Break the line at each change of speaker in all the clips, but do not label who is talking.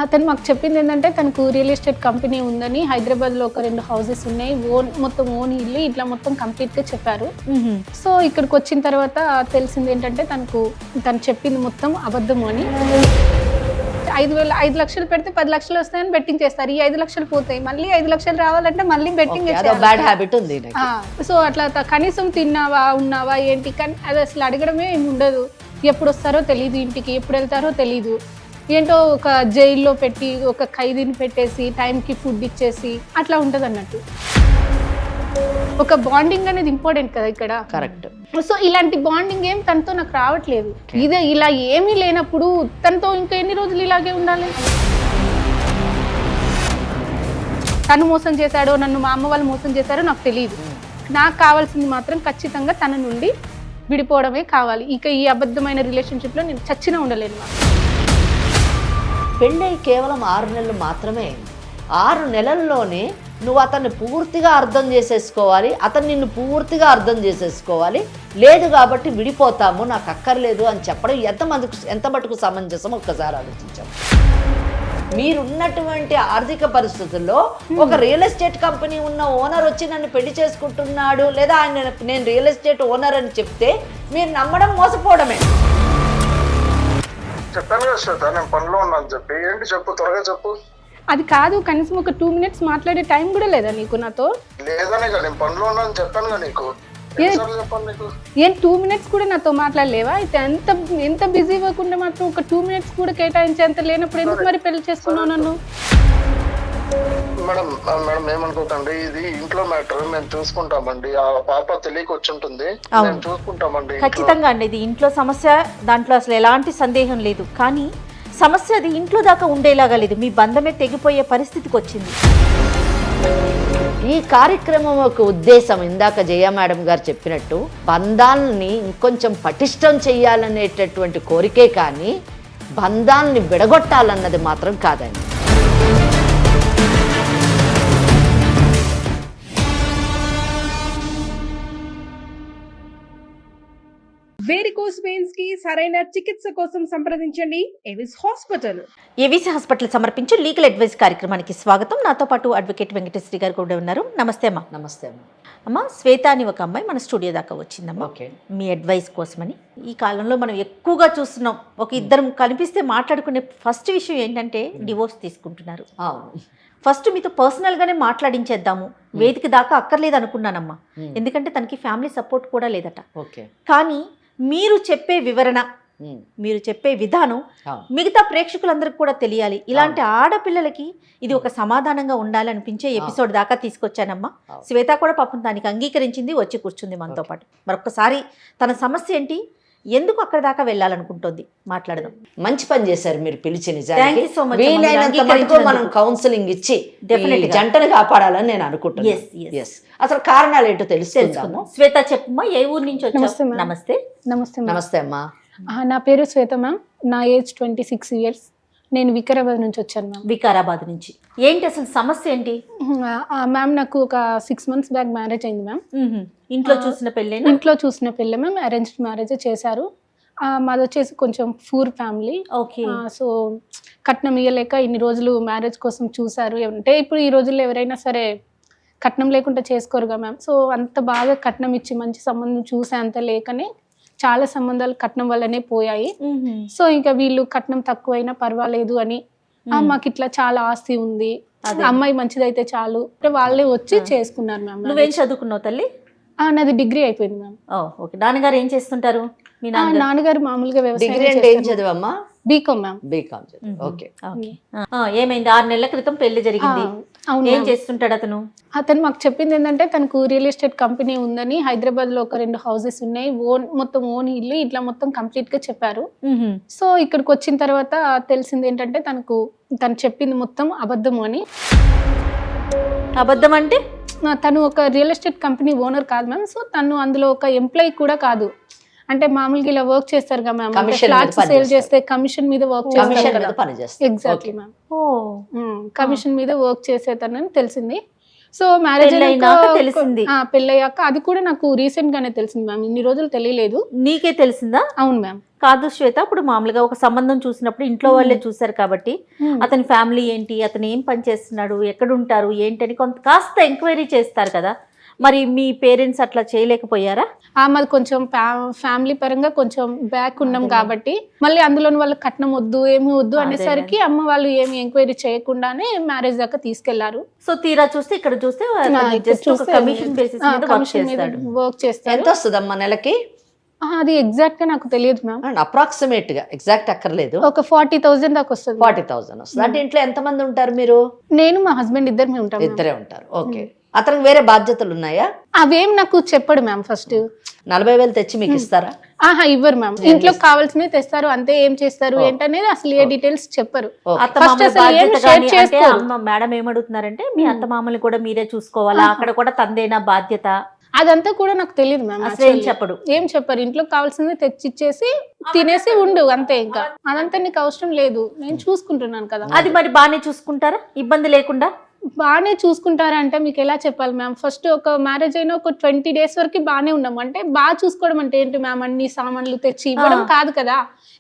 అతను మాకు చెప్పింది ఏంటంటే తనకు రియల్ ఎస్టేట్ కంపెనీ ఉందని, హైదరాబాద్లో ఒక 2 హౌసెస్ ఉన్నాయి, మొత్తం ఓన్ ఇల్లు ఇట్లా మొత్తం కంప్లీట్గా చెప్పారు. సో ఇక్కడికి వచ్చిన తర్వాత తెలిసింది ఏంటంటే తను చెప్పింది మొత్తం అబద్ధము అని. 5 లక్షలు పెడితే 10 లక్షలు వస్తాయని బెట్టింగ్ చేస్తారు. ఈ 5 లక్షలు పోతాయి, మళ్ళీ 5 లక్షలు రావాలంటే మళ్ళీ బెట్టింగ్
బ్యాడ్ హ్యాబిట్ ఉంది.
సో అట్లా కనీసం తిన్నావా ఉన్నావా ఏంటి, కానీ అది అసలు అడగడమే ఏమి ఉండదు. ఎప్పుడు వస్తారో తెలీదు, ఇంటికి ఎప్పుడు వెళ్తారో తెలీదు. ఏంటో ఒక జైల్లో పెట్టి ఒక ఖైదీని పెట్టేసి టైంకి ఫుడ్ ఇచ్చేసి అట్లా ఉంటుంది అన్నట్టు. ఒక బాండింగ్ అనేది ఇంపార్టెంట్ కదా ఇక్కడ.
కరెక్ట్.
సో ఇలాంటి బాండింగ్ ఏం తనతో నాకు రావట్లేదు. ఇదే ఇలా ఏమీ లేనప్పుడు తనతో ఇంకా ఎన్ని రోజులు ఇలాగే ఉండాలి? తను మోసం చేశాడో నన్ను మా అమ్మ వాళ్ళు మోసం చేశారో నాకు తెలియదు. నాకు కావాల్సింది మాత్రం ఖచ్చితంగా తన నుండి విడిపోవడమే కావాలి. ఇక ఈ అబద్ధమైన రిలేషన్షిప్లో నేను చచ్చినా ఉండలేను.
పెళ్ళై కేవలం 6 నెలలు మాత్రమే. 6 నెలల్లోనే నువ్వు అతన్ని పూర్తిగా అర్థం చేసేసుకోవాలి, అతను నిన్ను పూర్తిగా అర్థం చేసేసుకోవాలి. లేదు కాబట్టి విడిపోతాము, నాకు అక్కర్లేదు అని చెప్పడం ఎంత మటుకు సమంజసం ఒక్కసారి ఆలోచించాం. మీరున్నటువంటి ఆర్థిక పరిస్థితుల్లో ఒక రియల్ ఎస్టేట్ కంపెనీ ఉన్న ఓనర్ వచ్చి నన్ను పెళ్లి చేసుకుంటున్నాడు, లేదా నేను రియల్ ఎస్టేట్ ఓనర్ అని చెప్తే మీరు నమ్మడం మోసపోవడమే.
చెప్పాను కదా శ్వేత, నేను పనిలో ఉన్నాను చెప్పి. ఏంటి చెప్పు, త్వరగా చెప్పు.
అది కాదు, కనీసం ఒక 2 మినిట్స్ మాట్లాడే టైం కూడా లేదా నీకు నాతో?
లేదనే కదా, నేను పనిలో ఉన్నాను చెప్పాను కదా నీకు. చెప్పాను నీకు.
ఏం 2 మినిట్స్ కూడా నాతో మాట్లాడలేవా? అయితే ఎంత బిజీ అవ్వకుండా మాత్రం ఒక 2 మినిట్స్ కూడా కేటాయించేంత లేనప్పుడు ఎందుకు మరి పెళ్లి చేసుకున్నావు నన్ను?
మేడం ఏమనుకోకండి, ఇది ఇంట్లో మ్యాటర్, మేము చూసుకుంటామండి. ఆ పాప తెలియక వచ్చి ఉంటుంది, మేము చూసుకుంటామండి.
ఖచ్చితంగా అండి, ఇది ఇంట్లో సమస్య, దాంట్లో అసలు ఎలాంటి సందేహం లేదు. కానీ సమస్య అది ఇంట్లో దాకా ఉండేలాగా లేదు, మీ బంధమే తెగిపోయే పరిస్థితికి వచ్చింది.
ఈ కార్యక్రమం యొక్క ఉద్దేశం ఇందాక జయ మేడం గారు చెప్పినట్టు బంధాలని ఇంకొంచెం పటిష్టం చేయాలనేటటువంటి కోరికే కానీ బంధాలని విడగొట్టాలన్నది మాత్రం కాదండి.
వేరికోస్ వెయిన్స్ కి సరైన చికిత్స కోసం సంప్రదించండి ఏవిస్ హాస్పిటల్.
ఏవిస్ హాస్పిటల్ సమర్పించే లీగల్ అడ్వైస్ కార్యక్రమానికి స్వాగతం. నాతో పాటు అడ్వకేట్ వెంకటేశ్వరి గారు కూడా ఉన్నారు. నమస్తే అమ్మా.
నమస్తే అమ్మా.
అమ్మ, శ్వేత అని ఒక అమ్మాయి మన స్టూడియో దాకా వచ్చిందమ్మా.
ఓకే.
మీ అడ్వైస్ కోసమని. ఈ కాలంలో మనం ఎక్కువగా చూస్తున్నాం, ఒక ఇద్దరం కనిపిస్తే మాట్లాడుకునే ఫస్ట్ విషయం ఏంటంటే డివోర్స్ తీసుకుంటున్నారు. ఫస్ట్ మీతో పర్సనల్గానే మాట్లాడించేద్దాము, వేదిక దాకా అక్కర్లేదు అనుకున్నానమ్మా. ఎందుకంటే తనకి ఫ్యామిలీ సపోర్ట్ కూడా లేదట.
ఓకే.
కానీ మీరు చెప్పే వివరణ, మీరు చెప్పే విధానం మిగతా ప్రేక్షకులందరికీ కూడా తెలియాలి. ఇలాంటి ఆడపిల్లలకి ఇది ఒక సమాధానంగా ఉండాలనిపించే ఎపిసోడ్ దాకా తీసుకొచ్చానమ్మా. శ్వేత కూడా పాపం దానికి అంగీకరించింది, వచ్చి కూర్చుంది మనతో పాటు. మరొకసారి తన సమస్య ఏంటి, ఎందుకు అక్కడ దాకా వెళ్ళాలనుకుంటోంది మాట్లాడదాం.
మంచి పని చేశారు మీరు పిలిచి.
నిజానికి
వీలైనంత మటుకు మనం కౌన్సిలింగ్ ఇచ్చి జంటను కాపాడాలని నేను అనుకుంటున్నాను. అసలు కారణాలు ఏంటో తెలుసుకుందాము.
శ్వేత చెప్పమ్మా, ఏ ఊరు నుంచి వచ్చావు? నమస్తే.
నమస్తే అమ్మా.
నా పేరు శ్వేత మ్యామ్, నా ఏజ్ 26 years. నేను వికారాబాద్ నుంచి వచ్చాను మ్యామ్.
వికారాబాద్ నుంచి. ఏంటి అసలు సమస్య ఏంటి?
మ్యామ్ నాకు ఒక 6 months బ్యాక్ మ్యారేజ్ అయింది మ్యామ్.
ఇంట్లో చూసిన పెళ్ళి?
ఇంట్లో చూసిన పెళ్ళి మ్యామ్. అరేంజ్డ్ మ్యారేజ్ చేశారు. మాది వచ్చేసి కొంచెం పూర్ ఫ్యామిలీ.
ఓకే.
సో కట్నం ఇవ్వలేక ఇన్ని రోజులు మ్యారేజ్ కోసం చూశారు. అంటే ఇప్పుడు ఈ రోజుల్లో ఎవరైనా సరే కట్నం లేకుండా చేసుకోరుగా మ్యామ్. సో అంత బాగా కట్నం ఇచ్చి మంచి సంబంధం చూసే అంత లేకనే చాలా సంబంధాలు కట్నం వల్లనే పోయాయి. సో ఇంకా వీళ్ళు కట్నం తక్కువైనా పర్వాలేదు అని, మాకు ఇట్లా చాలా ఆస్తి ఉంది, అమ్మాయి మంచిదైతే చాలు, వాళ్ళే వచ్చి చేసుకున్నారు మ్యామ్.
నువ్వేం చదువుకున్నావు తల్లి?
నాది డిగ్రీ అయిపోయింది మ్యామ్.
ఓకే. నాన్నగారు ఏం చేస్తుంటారు? మీ
నాన్నగారు మామూలుగా
డిగ్రీ అంటే ఏం చదివమ్మా?
BCom ma'am.
బీకామ్. ఓకే.
ఏమైంది? 6 నెలల క్రితం పెళ్లి జరిగింది. ఏం చేస్తుంటాడు అతను?
అతను మాకు చెప్పింది ఏంటంటే తనకు రియల్ ఎస్టేట్ కంపెనీ ఉందని, హైదరాబాద్లో ఒక 2 హౌసెస్ ఉన్నాయి, మొత్తం ఓన్ ఇల్లు ఇట్లా మొత్తం కంప్లీట్ గా చెప్పారు. సో ఇక్కడికి వచ్చిన తర్వాత తెలిసింది ఏంటంటే తను చెప్పింది మొత్తం అబద్ధము అని.
అబద్ధం అంటే?
తను ఒక రియల్ ఎస్టేట్ కంపెనీ ఓనర్ కాదు మ్యామ్. సో తను అందులో ఒక ఎంప్లాయీ కూడా కాదు. అంటే మామూలుగా ఇలా వర్క్ చేస్తారు కదా మ్యామ్, ఫ్లాట్స్ సేల్ చేస్తే కమిషన్ మీద వర్క్ చేస్తారు. Exactly ma'am. కమిషన్ మీద వర్క్ చేసేతనని తెలిసింది. సో మ్యారేజ్ పెళ్ళయ్యాక అది కూడా నాకు రీసెంట్ గానే తెలిసింది మ్యామ్. ఇన్ని రోజులు తెలియలేదు.
నీకే తెలిసిందా?
అవును మ్యామ్.
కాదు శ్వేత, ఇప్పుడు మామూలుగా ఒక సంబంధం చూసినప్పుడు ఇంట్లో వాళ్ళే చూసారు కాబట్టి అతని ఫ్యామిలీ ఏంటి, అతను ఏం పని చేస్తున్నాడు, ఎక్కడ ఉంటారు ఏంటని కొంత కాస్త ఎంక్వైరీ చేస్తారు కదా, మరి మీ పేరెంట్స్ అట్లా చేయలేకపోయారా?
మాది కొంచెం ఫ్యామిలీ పరంగా కొంచెం బ్యాక్ ఉన్నాం కాబట్టి మళ్ళీ అందులోని వాళ్ళకి కట్నం వద్దు ఏమి వద్దు అనేసరికి అమ్మ వాళ్ళు ఏమి ఎంక్వైరీ చేయకుండానే మ్యారేజ్ దాకా తీసుకెళ్లారు.
సో తీరా చూస్తే ఇక్కడ చూస్తే జస్ట్ ఒక కమిషన్ బేసిస్ మీద
కమిషన్ మీద వర్క్ చేస్తారు.
ఎంత వస్తుందమ్మా నెలకి?
అది ఎగ్జాక్ట్ గా నాకు తెలియదు మ్యామ్.
అప్రాక్సిమేట్ గా, ఎగ్జాక్ట్ అక్కర్లేదు,
ఒక 40,000 దాకా వస్తుంది.
40,000 వస్తుంది. అంటే ఇంట్లో ఎంత మంది ఉంటారు మీరు?
నేను మా హస్బెండ్ ఇద్దరు ఉంటాం.
ఇద్దరే ఉంటారు. ఓకే. అతనికి వేరే బాధ్యతలు ఉన్నాయా?
అవేం నాకు చెప్పడు మ్యామ్. ఫస్ట్
40,000 తెచ్చి మీకు ఇస్తారా?
ఇవ్వరు మ్యామ్. ఇంట్లో కావాల్సినవి తెస్తారు అంతే. ఏం చేస్తారు ఏంటనేది అసలు ఏ డీటెయిల్స్ చెప్పరు.
మేడం ఏమడుగుతున్నారంటే మీ అత్త మామల్ని కూడా మీరే చూసుకోవాలా, అక్కడ కూడా తందేనా బాధ్యత?
అదంతా కూడా నాకు తెలియదు మ్యామ్.
అసలు ఏం చెప్పడు.
ఇంట్లో కావాల్సింది తెచ్చిచ్చేసి తినేసి ఉండు అంతే. ఇంకా అదంతా నీకు అవసరం లేదు, నేను చూసుకుంటున్నాను కదా.
అది మరి బాగానే చూసుకుంటారా ఇబ్బంది లేకుండా?
బాగానే చూసుకుంటారా అంటే మీకు ఎలా చెప్పాలి మ్యామ్. ఫస్ట్ ఒక మ్యారేజ్ అయినా ఒక 20 days వరకు బాగానే ఉన్నాం. అంటే బాగా చూసుకోవడం అంటే ఏంటి మ్యామ్, అన్ని సామాన్లు తెచ్చి ఇవ్వడం కాదు కదా.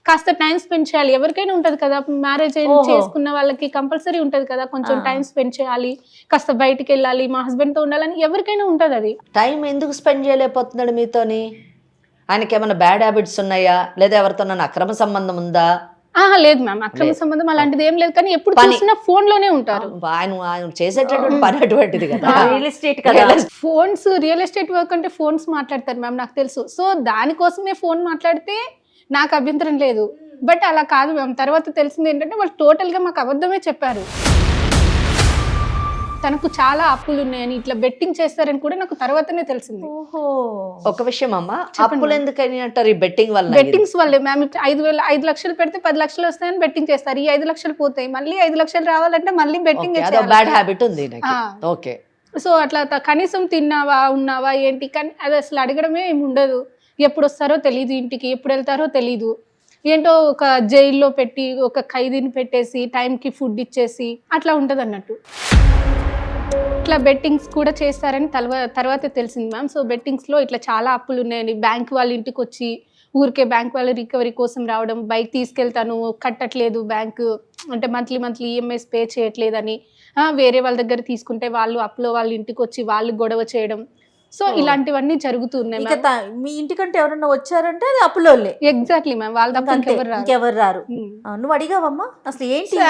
కాస్త టైం స్పెండ్ చేయాలి. ఎవరికైనా ఉంటది కదా, మ్యారేజ్ చేసుకున్న వాళ్ళకి కంపల్సరీ ఉంటది కదా, కొంచెం టైం స్పెండ్ చేయాలి, కాస్త బయటికి వెళ్ళాలి, మా హస్బెండ్ తో ఉండాలని ఎవరికైనా ఉంటది. అది
టైం ఎందుకు స్పెండ్ చేయలేకపోతున్నాడు మీతోని? ఆయనకి ఏమైనా బ్యాడ్ హ్యాబిట్స్ ఉన్నాయా, లేదా ఎవరితో అక్రమ సంబంధం ఉందా?
లేదు మ్యామ్, అక్రమ సంబంధం అలాంటిది ఏం లేదు. కానీ ఎప్పుడు చూసినా ఫోన్ లోనే ఉంటారు.
ఆయన చేసేటటువంటి పని అటువంటిది కదా.
రియల్ ఎస్టేట్ కదా.
ఫోన్స్, రియల్ ఎస్టేట్ వర్క్ అంటే ఫోన్స్ మాట్లాడతారు మ్యామ్, నాకు తెలుసు. సో దానికోసమే ఫోన్ మాట్లాడితే నాకు అభ్యంతరం లేదు. బట్ అలా కాదు మ్యామ్. తర్వాత తెలిసింది ఏంటంటే వాళ్ళు టోటల్ గా మాకు అబద్ధమే చెప్పారు. తనకు చాలా అప్పులు ఉన్నాయని, ఇట్లా బెట్టింగ్ చేస్తారని కూడా నాకు తర్వాతనే తెలిసింది.
ఒక విషయం అమ్మా, అప్పులు ఎందుకని అంటారు? ఈ బెట్టింగ్ వల్ల,
బెట్టింగ్స్ వల్లే మ్యామ్. 5 లక్షలు పెడితే 10 లక్షలు వస్తాయని బెట్టింగ్ చేస్తారు. ఈ 5 లక్షలు పోతాయి, మళ్ళీ 5 లక్షలు రావాలంటే మళ్ళీ బెట్టింగ్.
బ్యాడ్ హ్యాబిట్ ఉంది. ఓకే.
సో అట్లా కనీసం తిన్నావా ఉన్నావా ఏంటి, కానీ అది అసలు అడగడమే ఏమి ఉండదు. ఎప్పుడు వస్తారో తెలీదు, ఇంటికి ఎప్పుడు వెళ్తారో తెలీదు. ఏంటో ఒక జైల్లో పెట్టి ఒక ఖైదీని పెట్టేసి టైంకి ఫుడ్ ఇచ్చేసి అట్లా ఉంటది అన్నట్టు. ఇట్లా బెట్టింగ్స్ కూడా చేస్తారని తర్వాత తెలిసింది మ్యామ్. సో బెట్టింగ్స్లో ఇట్లా చాలా అప్పులు ఉన్నాయని, బ్యాంక్ వాళ్ళ ఇంటికి వచ్చి ఊరికే బ్యాంక్ వాళ్ళ రికవరీ కోసం రావడం, బైక్ తీసుకెళ్తాను కట్టట్లేదు బ్యాంకు అంటే మంత్లీ ఈఎంఐస్ పే చేయట్లేదని, వేరే వాళ్ళ దగ్గర తీసుకుంటే వాళ్ళు అప్పులో వాళ్ళ ఇంటికి వచ్చి వాళ్ళు గొడవ చేయడం. సో ఇలాంటివన్నీ జరుగుతున్నాయి.
మీ ఇంటికంటే ఎవరన్నా వచ్చారంటే అది అప్పులోళ్ళే.
ఎగ్జాక్ట్లీ మ్యామ్, వాళ్ళ తప్ప
ఇంకెవరు రారు. నువ్వు అడిగావమ్మా అసలు ఏంటి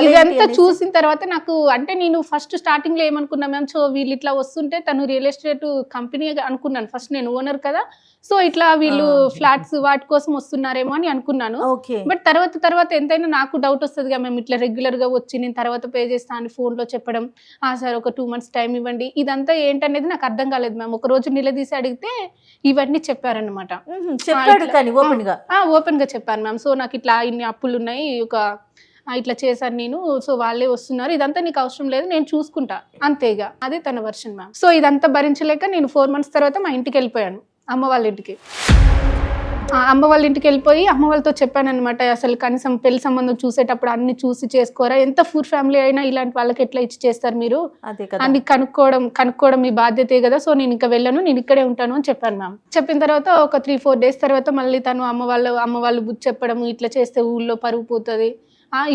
ఇదంతా చూసిన తర్వాత నాకు, అంటే నేను ఫస్ట్ స్టార్టింగ్ లో ఏమనుకున్నా మ్యామ్, సో వీళ్ళు ఇట్లా వస్తుంటే తను రియల్ ఎస్టేట్ కంపెనీ అనుకున్నాను. ఫస్ట్ నేను ఓనర్ కదా, సో ఇట్లా వీళ్ళు ఫ్లాట్స్ వాటి కోసం వస్తున్నారేమో అని అనుకున్నాను. బట్ తర్వాత ఎంతైనా నాకు డౌట్ వస్తుంది కదా మేము ఇట్లా రెగ్యులర్ గా వచ్చి నేను తర్వాత పే చేస్తా అని ఫోన్ లో చెప్పడం, సార్ ఒక 2 months టైం ఇవ్వండి, ఇదంతా ఏంటనేది నాకు అర్థం కాలేదు మ్యామ్. ఒక రోజు నిలదీసి అడిగితే ఇవన్నీ చెప్పారనమాట. ఓపెన్ గా చెప్పాను మ్యామ్. సో నాకు ఇట్లా ఇన్ని అప్పులు ఉన్నాయి, ఇట్లా చేశాను నేను, సో వాళ్ళే వస్తున్నారు, ఇదంతా నీకు అవసరం లేదు, నేను చూసుకుంటా అంతేగా. అదే తన వర్షన్ మ్యామ్. సో ఇదంతా భరించలేక నేను 4 months తర్వాత మా ఇంటికి వెళ్ళిపోయాను, అమ్మ వాళ్ళ ఇంటికి. అమ్మ వాళ్ళ ఇంటికి వెళ్ళిపోయి అమ్మ వాళ్ళతో చెప్పాను అనమాట, అసలు కనీసం పెళ్లి సంబంధం చూసేటప్పుడు అన్ని చూసి చేసుకోరా, ఎంత పూర్ ఫ్యామిలీ అయినా ఇలాంటి వాళ్ళకి ఎట్లా ఇచ్చి చేస్తారు మీరు అని కనుక్కోవడం మీ బాధ్యతే కదా. సో నేను ఇంకా వెళ్ళను, నేను ఇక్కడే ఉంటాను అని చెప్పాను మ్యామ్. చెప్పిన తర్వాత ఒక 3-4 days తర్వాత మళ్ళీ తను అమ్మ వాళ్ళు బుద్ధి చెప్పడం, ఇట్లా చేస్తే ఊళ్ళో పరుగు పోతుంది,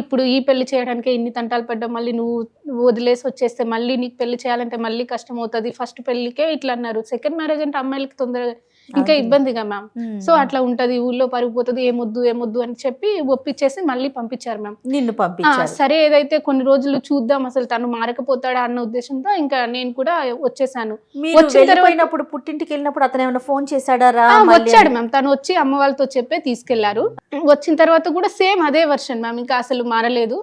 ఇప్పుడు ఈ పెళ్లి చేయడానికి ఇన్ని తంటాలు పడ్డాం, మళ్ళీ నువ్వు వదిలేసి వచ్చేస్తే మళ్ళీ నీకు పెళ్లి చేయాలంటే మళ్ళీ కష్టం అవుతుంది, ఫస్ట్ పెళ్లికే ఇట్లా అన్నారు, సెకండ్ మ్యారేజ్ అంటే అమ్మాయిలకి తొందరగా ఇంకా ఇబ్బందిగా మ్యామ్. సో అట్లా ఉంటది, ఊళ్ళో పరుగుపోతుంది, ఏమొద్దు అని చెప్పి ఒప్పించేసి మళ్ళీ పంపించారు మ్యామ్.
నిన్ను పంపించారు.
సరే ఏదైతే కొన్ని రోజులు చూద్దాం అసలు తను మారకపోతాడా అన్న ఉద్దేశంతో ఇంకా నేను కూడా వచ్చేసాను.
వచ్చినప్పుడు పుట్టింటికి వెళ్ళినప్పుడు అతను ఏమైనా ఫోన్ చేశాడా?
వచ్చాడు మ్యామ్, తను వచ్చి అమ్మ వాళ్ళతో చెప్పే తీసుకెళ్లారు. వచ్చిన తర్వాత కూడా సేమ్ అదే వర్షన్ మ్యామ్, ఇంకా అసలు మారలేదు.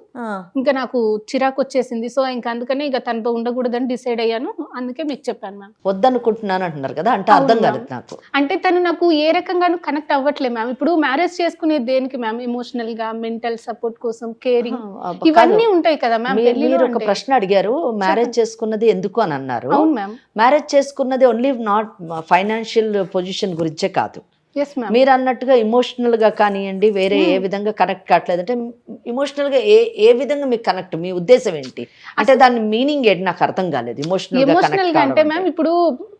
ఇంకా నాకు చిరాకు వచ్చేసింది. సో ఇంకా అందుకనే ఇక తనతో ఉండకూడదని డిసైడ్ అయ్యాను, అందుకే మీకు చెప్పాను మ్యామ్.
వద్దనుకుంటున్నాను అంటున్నారు కదా, అంటే అర్థం కాదు నాకు.
అంటే తను నాకు ఏ రకంగానూ కనెక్ట్ అవ్వట్లేదు మ్యామ్. ఇప్పుడు మ్యారేజ్ చేసుకునేది దేనికి మ్యామ్? ఎమోషనల్ గా, మెంటల్ సపోర్ట్ కోసం, కేరింగ్ ఇవన్నీ ఉంటాయి కదా మ్యామ్.
మీరు ఒక ప్రశ్న అడిగారు, మ్యారేజ్ చేసుకున్నది ఎందుకు అని అన్నారు.
అవును మ్యామ్.
మ్యారేజ్ చేసుకున్నది ఓన్లీ నాట్ ఫైనాన్షియల్ పొజిషన్ గురించే కాదు, మీరు అన్నట్టుగా ఇమోషనల్ గా కానివ్వండి, వేరే ఏ విధంగా కనెక్ట్ కావట్లేదు అంటే ఇమోషనల్ గా ఏ విధంగా మీకు కనెక్ట్, మీ ఉద్దేశం ఏంటి అంటే దాని మీనింగ్ ఏంటి నాకు అర్థం కాలేదు. ఇమోషనల్ గా
అంటే మ్యామ్ ఇప్పుడు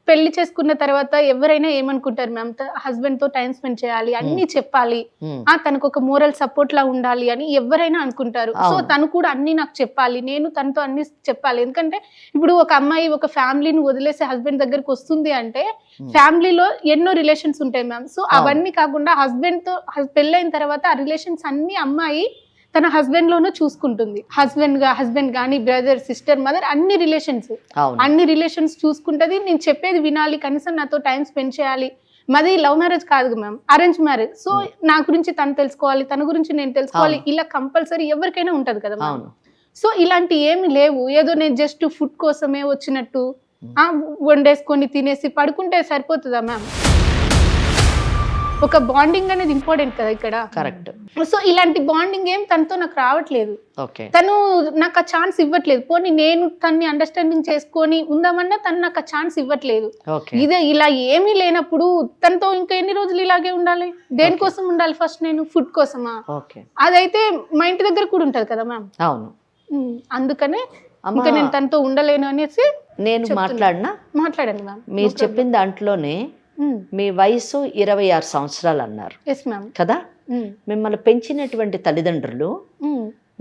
పెళ్లి చేసుకున్న తర్వాత ఎవరైనా ఏమనుకుంటారు మ్యామ్, హస్బెండ్ తో టైం స్పెండ్ చేయాలి, అన్ని చెప్పాలి, తనకు ఒక మోరల్ సపోర్ట్ లా ఉండాలి అని ఎవరైనా అనుకుంటారు. సో తను కూడా అన్ని నాకు చెప్పాలి, నేను తనతో అన్ని చెప్పాలి. ఎందుకంటే ఇప్పుడు ఒక అమ్మాయి ఒక ఫ్యామిలీని వదిలేసి హస్బెండ్ దగ్గరికి వస్తుంది అంటే ఫ్యామిలీలో ఎన్నో రిలేషన్స్ ఉంటాయి మ్యామ్. సో అవన్నీ కాకుండా హస్బెండ్ తో పెళ్ళైన తర్వాత ఆ రిలేషన్స్ అన్ని అమ్మాయి తన హస్బెండ్ లోనూ చూసుకుంటుంది. హస్బెండ్ గానీ బ్రదర్, సిస్టర్, మదర్, అన్ని రిలేషన్స్ చూసుకుంటది. నేను చెప్పేది వినాలి, కనీసం నాతో టైం స్పెండ్ చేయాలి. మాది లవ్ మ్యారేజ్ కాదు మ్యామ్, అరేంజ్ మ్యారేజ్. సో నా గురించి తను తెలుసుకోవాలి, తన గురించి నేను తెలుసుకోవాలి, ఇలా కంపల్సరీ ఎవరికైనా ఉంటది కదా మ్యామ్. సో ఇలాంటి ఏమి లేవు. ఏదో నేను జస్ట్ ఫుడ్ కోసమే వచ్చినట్టు వండేసుకొని తినేసి పడుకుంటే సరిపోతుందా మ్యామ్? ఒక బాండింగ్ అనేది ఇంపార్టెంట్ కదా ఇక్కడ.
కరెక్ట్.
సో ఇలాంటి బాండింగ్ ఏం తనతో నాకు రావట్లేదు. తను నాకు ఆ ఛాన్స్ ఇవ్వట్లేదు. పోనీ నేను తన్ని అండర్స్టాండింగ్ చేసుకొని ఉందామన్నా తను నాకు ఆ ఛాన్స్ ఇవ్వట్లేదు. ఇదే ఇలా ఏమీ లేనప్పుడు తనతో ఇంకా ఎన్ని రోజులు ఇలాగే ఉండాలి? దేనికోసం ఉండాలి? ఫస్ట్ నేను ఫుడ్ కోసమా? అదైతే మా ఇంటి దగ్గర కూడా ఉంటది కదా మ్యామ్.
అవును.
అందుకనే ఇంకా నేను తనతో ఉండలేను అనేసి
నేను మాట్లాడండి
మ్యామ్.
మీరు చెప్పిన దాంట్లోనే మీ వయసు 26 సంవత్సరాలు అన్నారు కదా. మిమ్మల్ని పెంచినటువంటి తల్లిదండ్రులు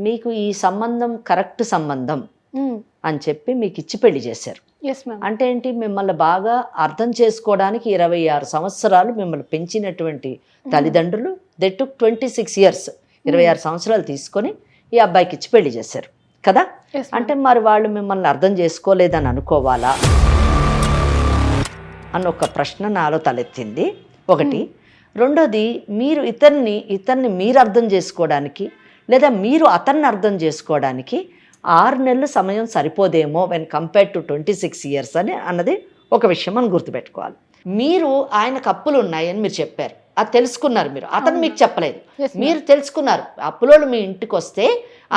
మీకు ఈ సంబంధం కరెక్ట్ సంబంధం అని చెప్పి మీకు ఇచ్చి పెళ్లి చేశారు. అంటే ఏంటి, మిమ్మల్ని బాగా అర్థం చేసుకోవడానికి 26 సంవత్సరాలు మిమ్మల్ని పెంచినటువంటి తల్లిదండ్రులు దే టుక్ 26 years 26 సంవత్సరాలు తీసుకొని ఈ అబ్బాయికి ఇచ్చి పెళ్లి చేశారు కదా. అంటే మరి వాళ్ళు మిమ్మల్ని అర్థం చేసుకోలేదని అనుకోవాలా అన్న ఒక ప్రశ్న నాలో తలెత్తింది ఒకటి. రెండోది, మీరు ఇతన్ని మీరు అర్థం చేసుకోవడానికి లేదా మీరు అతన్ని అర్థం చేసుకోవడానికి 6 నెలల సమయం సరిపోదేమో వెన్ కంపేర్డ్ టు 26 years అని అన్నది ఒక విషయం మనం గుర్తుపెట్టుకోవాలి. మీరు ఆయనకు అప్పులు ఉన్నాయని మీరు చెప్పారు, అది తెలుసుకున్నారు మీరు, అతను మీకు చెప్పలేదు, మీరు తెలుసుకున్నారు. అప్పులోళ్ళు మీ ఇంటికి వస్తే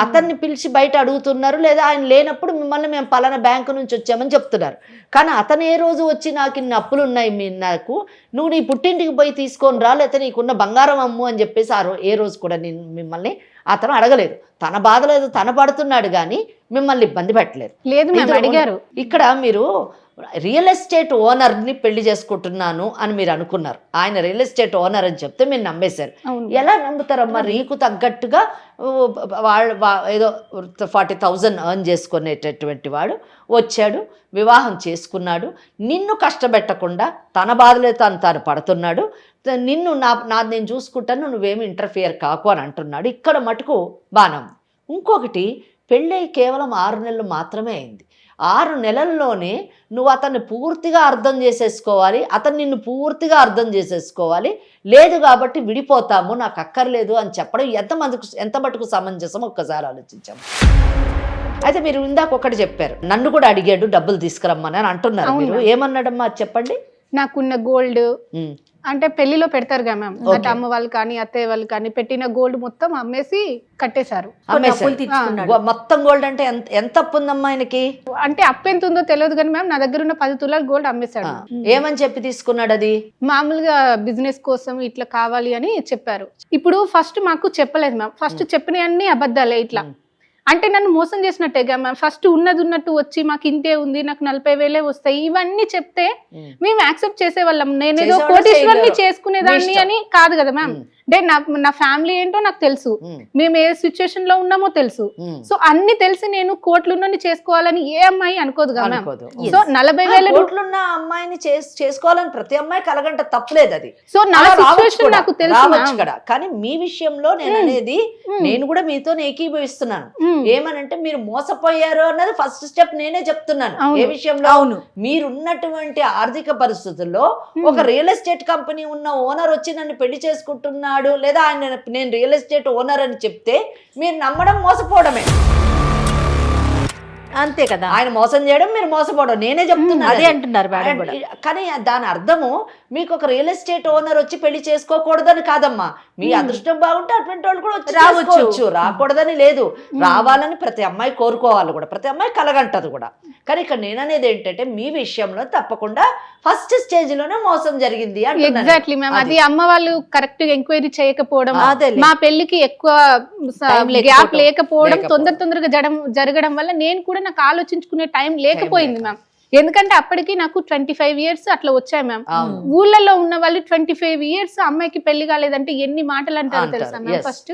అతన్ని పిలిచి బయట అడుగుతున్నారు, లేదా ఆయన లేనప్పుడు మిమ్మల్ని మేము పలానా బ్యాంకు నుంచి వచ్చామని చెప్తున్నారు. కానీ అతను ఏ రోజు వచ్చి నాకు ఇన్ని అప్పులు ఉన్నాయి నాకు, నువ్వు నీ పుట్టింటికి పోయి తీసుకొని రా, లేకపోతే నీకున్న బంగారం అమ్ము అని చెప్పేసి ఏ రోజు కూడా నేను మిమ్మల్ని అతను అడగలేదు. తన బాధలేదు తన పడుతున్నాడు కానీ మిమ్మల్ని ఇబ్బంది పెట్టలేదు.
అడిగారు.
ఇక్కడ మీరు రియల్ ఎస్టేట్ ఓనర్ని పెళ్లి చేసుకుంటున్నాను అని మీరు అనుకున్నారు. ఆయన రియల్ ఎస్టేట్ ఓనర్ అని చెప్తే మీరు నమ్మేశారు. ఎలా నమ్ముతారమ్మా? రీకు తగ్గట్టుగా ఏదో 40,000 ఎర్న్ చేసుకునేటటువంటి వాడు వచ్చాడు, వివాహం చేసుకున్నాడు, నిన్ను కష్టపెట్టకుండా తన బాధలే తాను పడుతున్నాడు, నిన్ను నేను చూసుకుంటాను, నువ్వేమి ఇంటర్ఫియర్ కాకు అని అంటున్నాడు. ఇక్కడ మటుకు బాణం. ఇంకొకటి, పెళ్ళై కేవలం 6 నెలలు మాత్రమే అయింది. 6 నెలల్లోనే నువ్వు అతన్ని పూర్తిగా అర్థం చేసేసుకోవాలి, అతను నిన్ను పూర్తిగా అర్థం చేసేసుకోవాలి, లేదు కాబట్టి విడిపోతాము, నాకు అక్కర్లేదు అని చెప్పడం ఎంత మటుకు సమంజసం ఒక్కసారి ఆలోచించాము. అయితే మీరు ఇందాక ఒకటి చెప్పారు, నన్ను కూడా అడిగాడు డబ్బులు తీసుకురమ్మని అని అంటున్నారు. మీరు ఏమన్నాడమ్మా చెప్పండి.
నాకున్న గోల్డ్ అంటే పెళ్లిలో పెడతారు కదా మ్యామ్, అంటే అమ్మ వాళ్ళు కానీ అత్తయ్య వాళ్ళు కానీ పెట్టిన గోల్డ్ మొత్తం అమ్మేసి కట్టేశారు.
మొత్తం గోల్డ్ అంటే ఎంత అప్పు ఉందమ్మా ఆయనకి?
అంటే అప్పు ఎంత ఉందో తెలియదు కానీ మ్యామ్ నా దగ్గర ఉన్న 10 తులాలు గోల్డ్ అమ్మేశాడు.
ఏమని చెప్పి తీసుకున్నాడు? అది
మామూలుగా బిజినెస్ కోసం ఇట్లా కావాలి అని చెప్పారు. ఇప్పుడు ఫస్ట్ మాకు చెప్పలేదు మ్యామ్, ఫస్ట్ చెప్పినవన్నీ అబద్ధాలే. ఇట్లా అంటే నన్ను మోసం చేసినట్టేగా మ్యామ్. ఫస్ట్ ఉన్నట్టు వచ్చి మాకు ఇంతే ఉంది, నాకు 40,000 వస్తాయి, ఇవన్నీ చెప్తే మేము యాక్సెప్ట్ చేసేవాళ్ళం. నేనేదో కోటీశ్వరుని చేసుకునేదాన్ని అని కాదు కదా మ్యామ్. అంటే నా ఫ్యామిలీ ఏంటో నాకు తెలుసు, మేము ఏ సిచ్యువేషన్ లో ఉన్నామో తెలుసు. సో అన్ని తెలిసి నేను కోట్లున్నని చేసుకోవాలని ఏ అమ్మాయి అనుకోదు కదా మ్యామ్. సో 40,000
కోట్లున్న అమ్మాయిని చేసుకోవాలని ప్రతి అమ్మాయి కలగంట తప్పలేదు. అది
సో నా సిచ్యువేషన్ నాకు తెలుసు
కదా. కానీ మీ విషయంలో నేను అనేది, నేను కూడా మీతో ఏకీభవిస్తున్నాను. ఏమనంటే మీరు మోసపోయారు అన్నది ఫస్ట్ స్టెప్ నేనే చెప్తున్నాను. ఏ విషయంలో? మీరున్నటువంటి ఆర్థిక పరిస్థితుల్లో ఒక రియల్ ఎస్టేట్ కంపెనీ ఉన్న ఓనర్ వచ్చి నన్ను పెళ్లి చేసుకుంటున్నాడు, లేదా ఆయన నేను రియల్ ఎస్టేట్ ఓనర్ అని చెప్తే మీరు నమ్మడం మోసపోవడమే.
అంతే కదా.
ఆయన మోసం చేయడం, మీరు మోసపోవడం, నేనే చెప్తున్నా.
అదే అంటున్నారు.
కానీ దాని అర్థము మీకు ఒక రియల్ ఎస్టేట్ ఓనర్ వచ్చి పెళ్లి చేసుకోకూడదని కాదమ్మా. మీ అదృష్టం బాగుంటే అటువంటి వాళ్ళు కూడా వచ్చి రావచ్చు, రాకూడదని లేదు, రావాలని ప్రతి అమ్మాయి కోరుకోవాలి కూడా, ప్రతి అమ్మాయి కలగంటది కూడా. కానీ ఇక్కడ నేననేది ఏంటంటే మీ విషయంలో తప్పకుండా ఫస్ట్ స్టేజ్ లోనే మోసం జరిగింది.
Exactly ma'am. అది అమ్మ వాళ్ళు కరెక్ట్ గా ఎంక్వైరీ చేయకపోవడం, మా పెళ్లికి ఎక్కువ గ్యాప్ లేకపోవడం, తొందరగా జరగడం వల్ల నేను కూడా నాకు ఆలోచించుకునే టైం లేకపోయింది మ్యామ్. ఎందుకంటే అప్పటికి నాకు 25 years అట్లా వచ్చాయి మ్యామ్.
అవును.
ఊళ్ళలో ఉన్న వాళ్ళు 25 years అమ్మాయికి పెళ్లి కాలేదంటే ఎన్ని మాటలు అంటారు
అంటారు,
తెలుసా మ్యామ్?
yes.
ఫస్ట్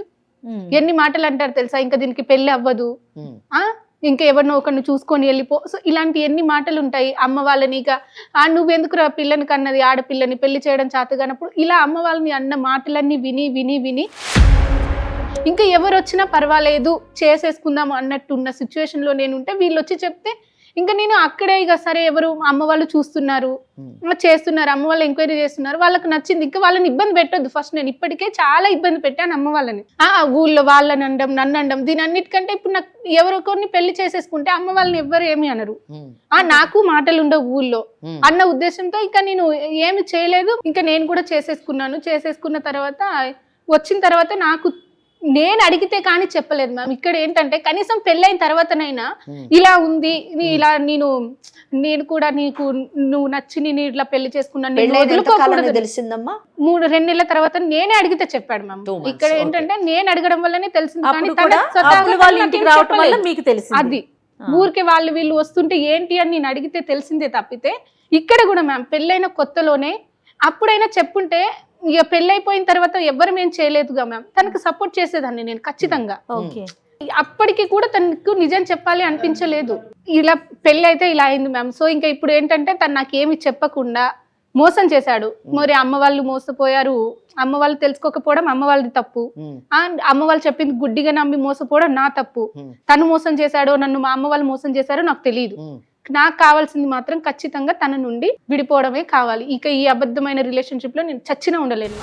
ఎన్ని మాటలు అంటారు తెలుసా? ఇంకా దీనికి పెళ్లి అవ్వదు, ఇంకా ఎవరినో ఒకరిని చూసుకొని వెళ్ళిపో. సో ఇలాంటి ఎన్ని మాటలు ఉంటాయి అమ్మ వాళ్ళని. ఇక నువ్వెందుకు రా పిల్లని కన్నది, ఆడపిల్లని పెళ్లి చేయడం చేతగానప్పుడు ఇలా అమ్మ వాళ్ళని అన్న మాటలన్నీ విని విని విని ఇంకా ఎవరు వచ్చినా పర్వాలేదు చేసేసుకుందాం అన్నట్టున్న సిచ్యువేషన్లో నేను ఉంటే వీళ్ళు వచ్చి చెప్తే ఇంకా నేను అక్కడే ఇక సరే ఎవరు అమ్మ వాళ్ళు చూస్తున్నారు, చేస్తున్నారు, అమ్మ వాళ్ళు ఎంక్వైరీ చేస్తున్నారు, వాళ్ళకి నచ్చింది. ఇంకా వాళ్ళని ఇబ్బంది పెట్టొద్దు ఫస్ట్. నేను ఇప్పటికే చాలా ఇబ్బంది పెట్టాను అమ్మ వాళ్ళని. ఊళ్ళో వాళ్ళని అనడం, నన్ను అనడం, దీని అన్నిటికంటే ఇప్పుడు నాకు ఎవరికొన్ని పెళ్లి చేసేసుకుంటే అమ్మ వాళ్ళని ఎవ్వరు ఏమి అనరు. నాకు మాటలు ఉండవు ఊళ్ళో అన్న ఉద్దేశంతో ఇంకా నేను ఏమి చేయలేదు. ఇంకా నేను కూడా చేసేసుకున్నాను. చేసేసుకున్న తర్వాత వచ్చిన తర్వాత నాకు నేను అడిగితే కానీ చెప్పలేదు మ్యామ్. ఇక్కడ ఏంటంటే కనీసం పెళ్ళైన తర్వాతనైనా ఇలా ఉంది, ఇలా నేను కూడా నీకు నువ్వు నచ్చి నేను ఇట్లా పెళ్లి చేసుకున్నాను
తెలిసిందమ్మా.
2 నెలల తర్వాత నేనే అడిగితే చెప్పాడు మ్యామ్. ఇక్కడ ఏంటంటే నేను అడగడం వల్లనే తెలిసింది, కానీ అది ఊరికే వాళ్ళు వీళ్ళు వస్తుంటే ఏంటి అని నేను అడిగితే తెలిసిందే తప్పితే. ఇక్కడ కూడా మ్యామ్ పెళ్ళైన కొత్తలోనే అప్పుడైనా చెప్పుంటే ఇక పెళ్ళైపోయిన తర్వాత ఎవ్వరు ఏం చేయలేదుగా మ్యామ్. తనకు సపోర్ట్ చేసేదాన్ని నేను ఖచ్చితంగా. అప్పటికి కూడా తనకు నిజం చెప్పాలి అనిపించలేదు. ఇలా పెళ్ళి అయితే ఇలా అయింది మ్యామ్. సో ఇంకా ఇప్పుడు ఏంటంటే తను నాకేమి చెప్పకుండా మోసం చేశాడు. మరి అమ్మ వాళ్ళు మోసపోయారు, అమ్మ వాళ్ళు తెలుసుకోకపోవడం అమ్మ వాళ్ళది తప్పు, అమ్మ వాళ్ళు చెప్పింది గుడ్డిగా నమ్మి మోసపోవడం నా తప్పు. తను మోసం చేశాడో నన్ను మా అమ్మ వాళ్ళు మోసం చేశారో నాకు తెలియదు. నాకు కావాల్సింది మాత్రం ఖచ్చితంగా తన నుండి విడిపోవడమే కావాలి. ఇక ఈ అబద్ధమైన రిలేషన్షిప్ లో నేను చచ్చినా ఉండలేను.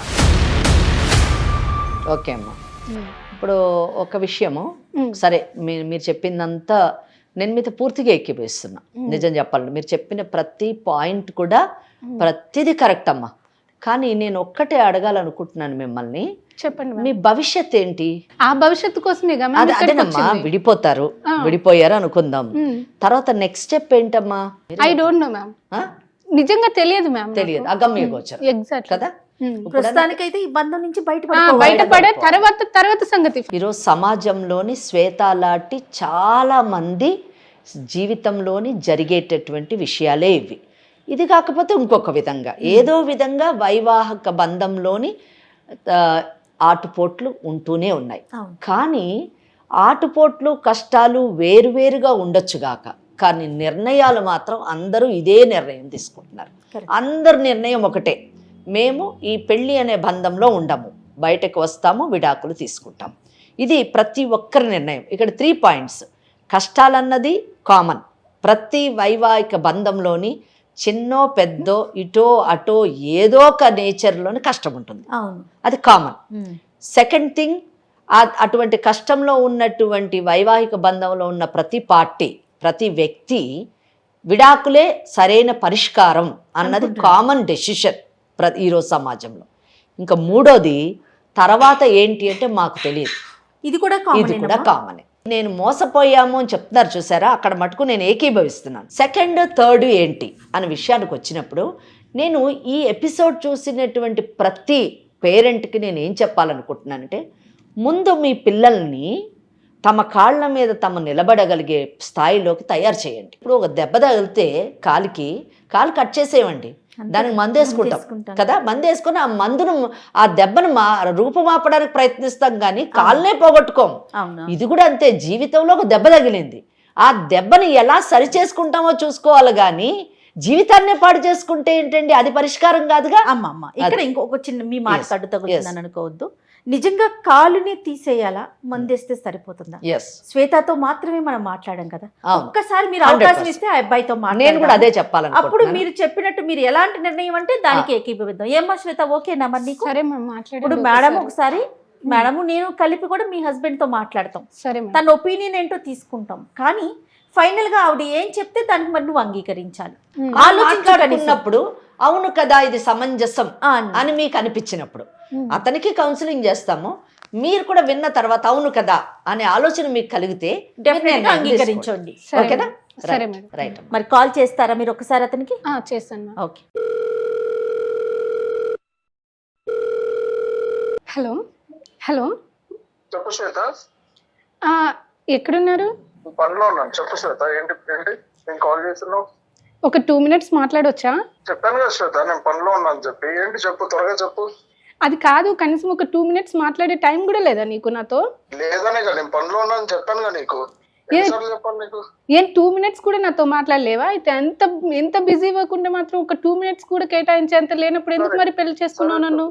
ఓకే అమ్మా, ఇప్పుడు ఒక విషయము సరే మీరు చెప్పిందంతా నేను మీతో పూర్తిగా ఎక్కిపోయిస్తున్నా. నిజం చెప్పాలంటే మీరు చెప్పిన ప్రతి పాయింట్ కూడా ప్రతిదీ కరెక్ట్ అమ్మా. కానీ నేను ఒక్కటే అడగాలనుకుంటున్నాను మిమ్మల్ని,
చెప్పండి
మీ భవిష్యత్ ఏంటి?
ఆ భవిష్యత్తు కోసమే
అదేనమ్మా, విడిపోతారు, విడిపోయారు అనుకుందాం, తర్వాత నెక్స్ట్ స్టెప్ ఏంటమ్మా?
ఐ డోంట్ నో మ్యామ్, నిజంగా తెలియదు మ్యామ్,
తెలియదు, అగమ్య గోచరం.
ఎగ్జాక్ట్
కదా.
ప్రస్తుతానికైతే ఈ బంధం నుంచి
బయటపడే తర్వాత సంగతి.
ఈరోజు సమాజంలోని శ్వేత లాంటి చాలా మంది జీవితంలోని జరిగేటటువంటి విషయాలే ఇవి. ఇది కాకపోతే ఇంకొక విధంగా ఏదో విధంగా వైవాహిక బంధంలోని ఆటుపోట్లు ఉంటూనే ఉన్నాయి. కానీ ఆటుపోట్లు కష్టాలు వేరువేరుగా ఉండొచ్చుగాక, కానీ నిర్ణయాలు మాత్రం అందరూ ఇదే నిర్ణయం తీసుకుంటున్నారు. అందరు నిర్ణయం ఒకటే, మేము ఈ పెళ్ళి అనే బంధంలో ఉండము, బయటకు వస్తాము, విడాకులు తీసుకుంటాము. ఇది ప్రతి ఒక్కరి నిర్ణయం. ఇక్కడ 3 points. కష్టాలన్నది కామన్, ప్రతి వైవాహిక బంధంలోని చిన్నో పెద్దో ఇటో అటో ఏదో ఒక నేచర్లోని కష్టం ఉంటుంది, అది కామన్. సెకండ్ థింగ్, అటువంటి కష్టంలో ఉన్నటువంటి వైవాహిక బంధంలో ఉన్న ప్రతి పార్టీ, ప్రతి వ్యక్తి విడాకులే సరైన పరిష్కారం అన్నది కామన్ డెసిషన్ ఈరోజు సమాజంలో. ఇంకా మూడోది తర్వాత ఏంటి అంటే మాకు తెలియదు, ఇది కూడా కామనే. నేను మోసపోయాము అని చెప్తున్నారు చూసారా, అక్కడ మటుకు నేను ఏకీభవిస్తున్నాను. సెకండ్ థర్డ్ ఏంటి అనే విషయానికి వచ్చినప్పుడు నేను ఈ ఎపిసోడ్ చూసినటువంటి ప్రతి పేరెంట్కి నేను ఏం చెప్పాలనుకుంటున్నానంటే, ముందు మీ పిల్లల్ని తమ కాళ్ళ మీద తమ నిలబడగలిగే స్థాయిలోకి తయారు చేయండి. ఇప్పుడు ఒక దెబ్బ తగిలితే కాలు కట్ చేసేయండి, దానికి మందు వేసుకుంటాం కదా, మందు వేసుకొని ఆ మందును ఆ దెబ్బను రూపుమాపడానికి ప్రయత్నిస్తాం, కానీ కాళ్ళనే పోగొట్టుకోం. ఇది కూడా అంతే, జీవితంలో ఒక దెబ్బ తగిలింది, ఆ దెబ్బని ఎలా సరి చేసుకుంటామో చూసుకోవాలి, కానీ జీవితాన్నే పాడు చేసుకుంటే ఏంటండి, అది పరిష్కారం కాదుగా.
అమ్మమ్మ ఇక్కడ ఇంకొక చిన్న మీ మాట అడ్డు తగ్గుతుందని అనుకోవద్దు. నిజంగా కాలుని తీసేయాలా, మందేస్తే సరిపోతుందా? శ్వేతతో మాత్రమే మనం మాట్లాడాం కదా, ఒక్కసారి మీరు అవకాశం ఇస్తే ఆ అబ్బాయితో
నేను కూడా అదే చెప్పాలి.
అప్పుడు మీరు చెప్పినట్టు మీరు ఎలాంటి నిర్ణయం అంటే దానికి ఏకీభవిద్దాం. ఏమ్మా శ్వేత, ఓకేనా మరి నీకు?
సరే
ఇప్పుడు మేడం ఒకసారి మేడం నేను కలిపి కూడా మీ హస్బెండ్ తో మాట్లాడతాం, తన ఒపీనియన్ ఏంటో తీసుకుంటాం, కానీ ఫైనల్ గా ఆవిడ ఏం చెప్తే దానికి మరి నువ్వు అంగీకరించాలి.
ఆలోచించుకున్నప్పుడు అవును కదా ఇది సమంజసం అని మీకు అనిపించినప్పుడు అతనికి కౌన్సిలింగ్ చేస్తాము, మీరు కూడా విన్న తర్వాత అవును కదా అనే ఆలోచన మీకు కలిగితే
డెఫినెట్గా అంగీకరించండి.
ఓకేనా?
సరే మేడం.
రైట్.
మరి కాల్ చేస్తారా మీరు ఒకసారి అతనికి?
చేస్తాను.
ఓకే.
హలో హలో,
చెప్పు శ్వేత.
ఎక్కడున్నారు?
పనిలో ఉన్నాను, చెప్పు శ్వేత. ఏంటి నేను కాల్ చేస్తున్నావు?
ఒక 2 minutes మాట్లాడొచ్చా?
చెప్పాను కదా శ్వేత, నేను పనిలో ఉన్నాను చెప్పి. ఏంటి చెప్పు, త్వరగా చెప్పు.
అది కాదు, కనీసం ఒక 2 minutes మాట్లాడే టైం కూడా లేదా నీకు నాతో?
లేదనే కదా, నేను పనిలో ఉన్నాను చెప్పాను కదా నీకు. ఎన్నిసార్లు చెప్పాను నీకు?
ఏం 2 minutes కూడా నాతో మాట్లాడలేవా? అయితే ఎంత బిజీ వర్క్ ఉంటే మాత్రం ఒక 2 minutes కూడా కేటాయించేంత లేనప్పుడు ఎందుకు మరి పెళ్లి చేసుకున్నావు నన్ను?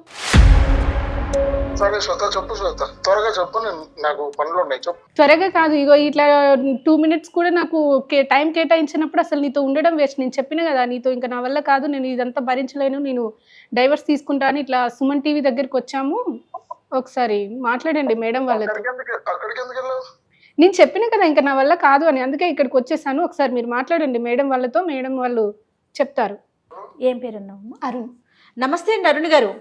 సరే శ్వేత చెప్పు, శ్వేత త్వరగా చెప్పు, నేను నాకు పనులు ఉన్నాయి చెప్పు.
త్వరగా కాదు, ఇగో ఇట్లా 2 minutes కూడా నాకు టైం కేటాయించినప్పుడు అసలు నీతో ఉండడం వేస్ట్. నేను చెప్పిన కదా నీతో ఇంకా నా వల్ల కాదు, నేను ఇదంతా భరించలేను, నేను డైవర్స్ తీసుకుంటాను. ఇట్లా సుమన్ టీవీ దగ్గరికి వచ్చాము, ఒకసారి మాట్లాడండి మేడం వాళ్ళతో.
అక్కడికి ఎందుకు వెళ్ళావు?
నేను చెప్పిన కదా ఇంకా నా వల్ల కాదు అని, అందుకే ఇక్కడికి వచ్చేసాను. ఒకసారి మీరు మాట్లాడండి మేడం వాళ్ళతో, మేడం వాళ్ళు చెప్తారు.
ఏం పేరు అన్నావు?
అరుణ్.
నమస్తే అండి అరుణ్ గారు.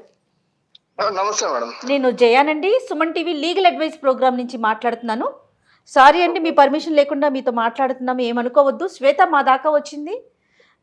నమస్తే మేడం.
నేను జయానండి, Suman TV legal advice programme నుంచి మాట్లాడుతున్నాను. సారీ అండి, మీ పర్మిషన్ లేకుండా మీతో మాట్లాడుతున్నాము, ఏమనుకోవద్దు. శ్వేత మా దాకా వచ్చింది,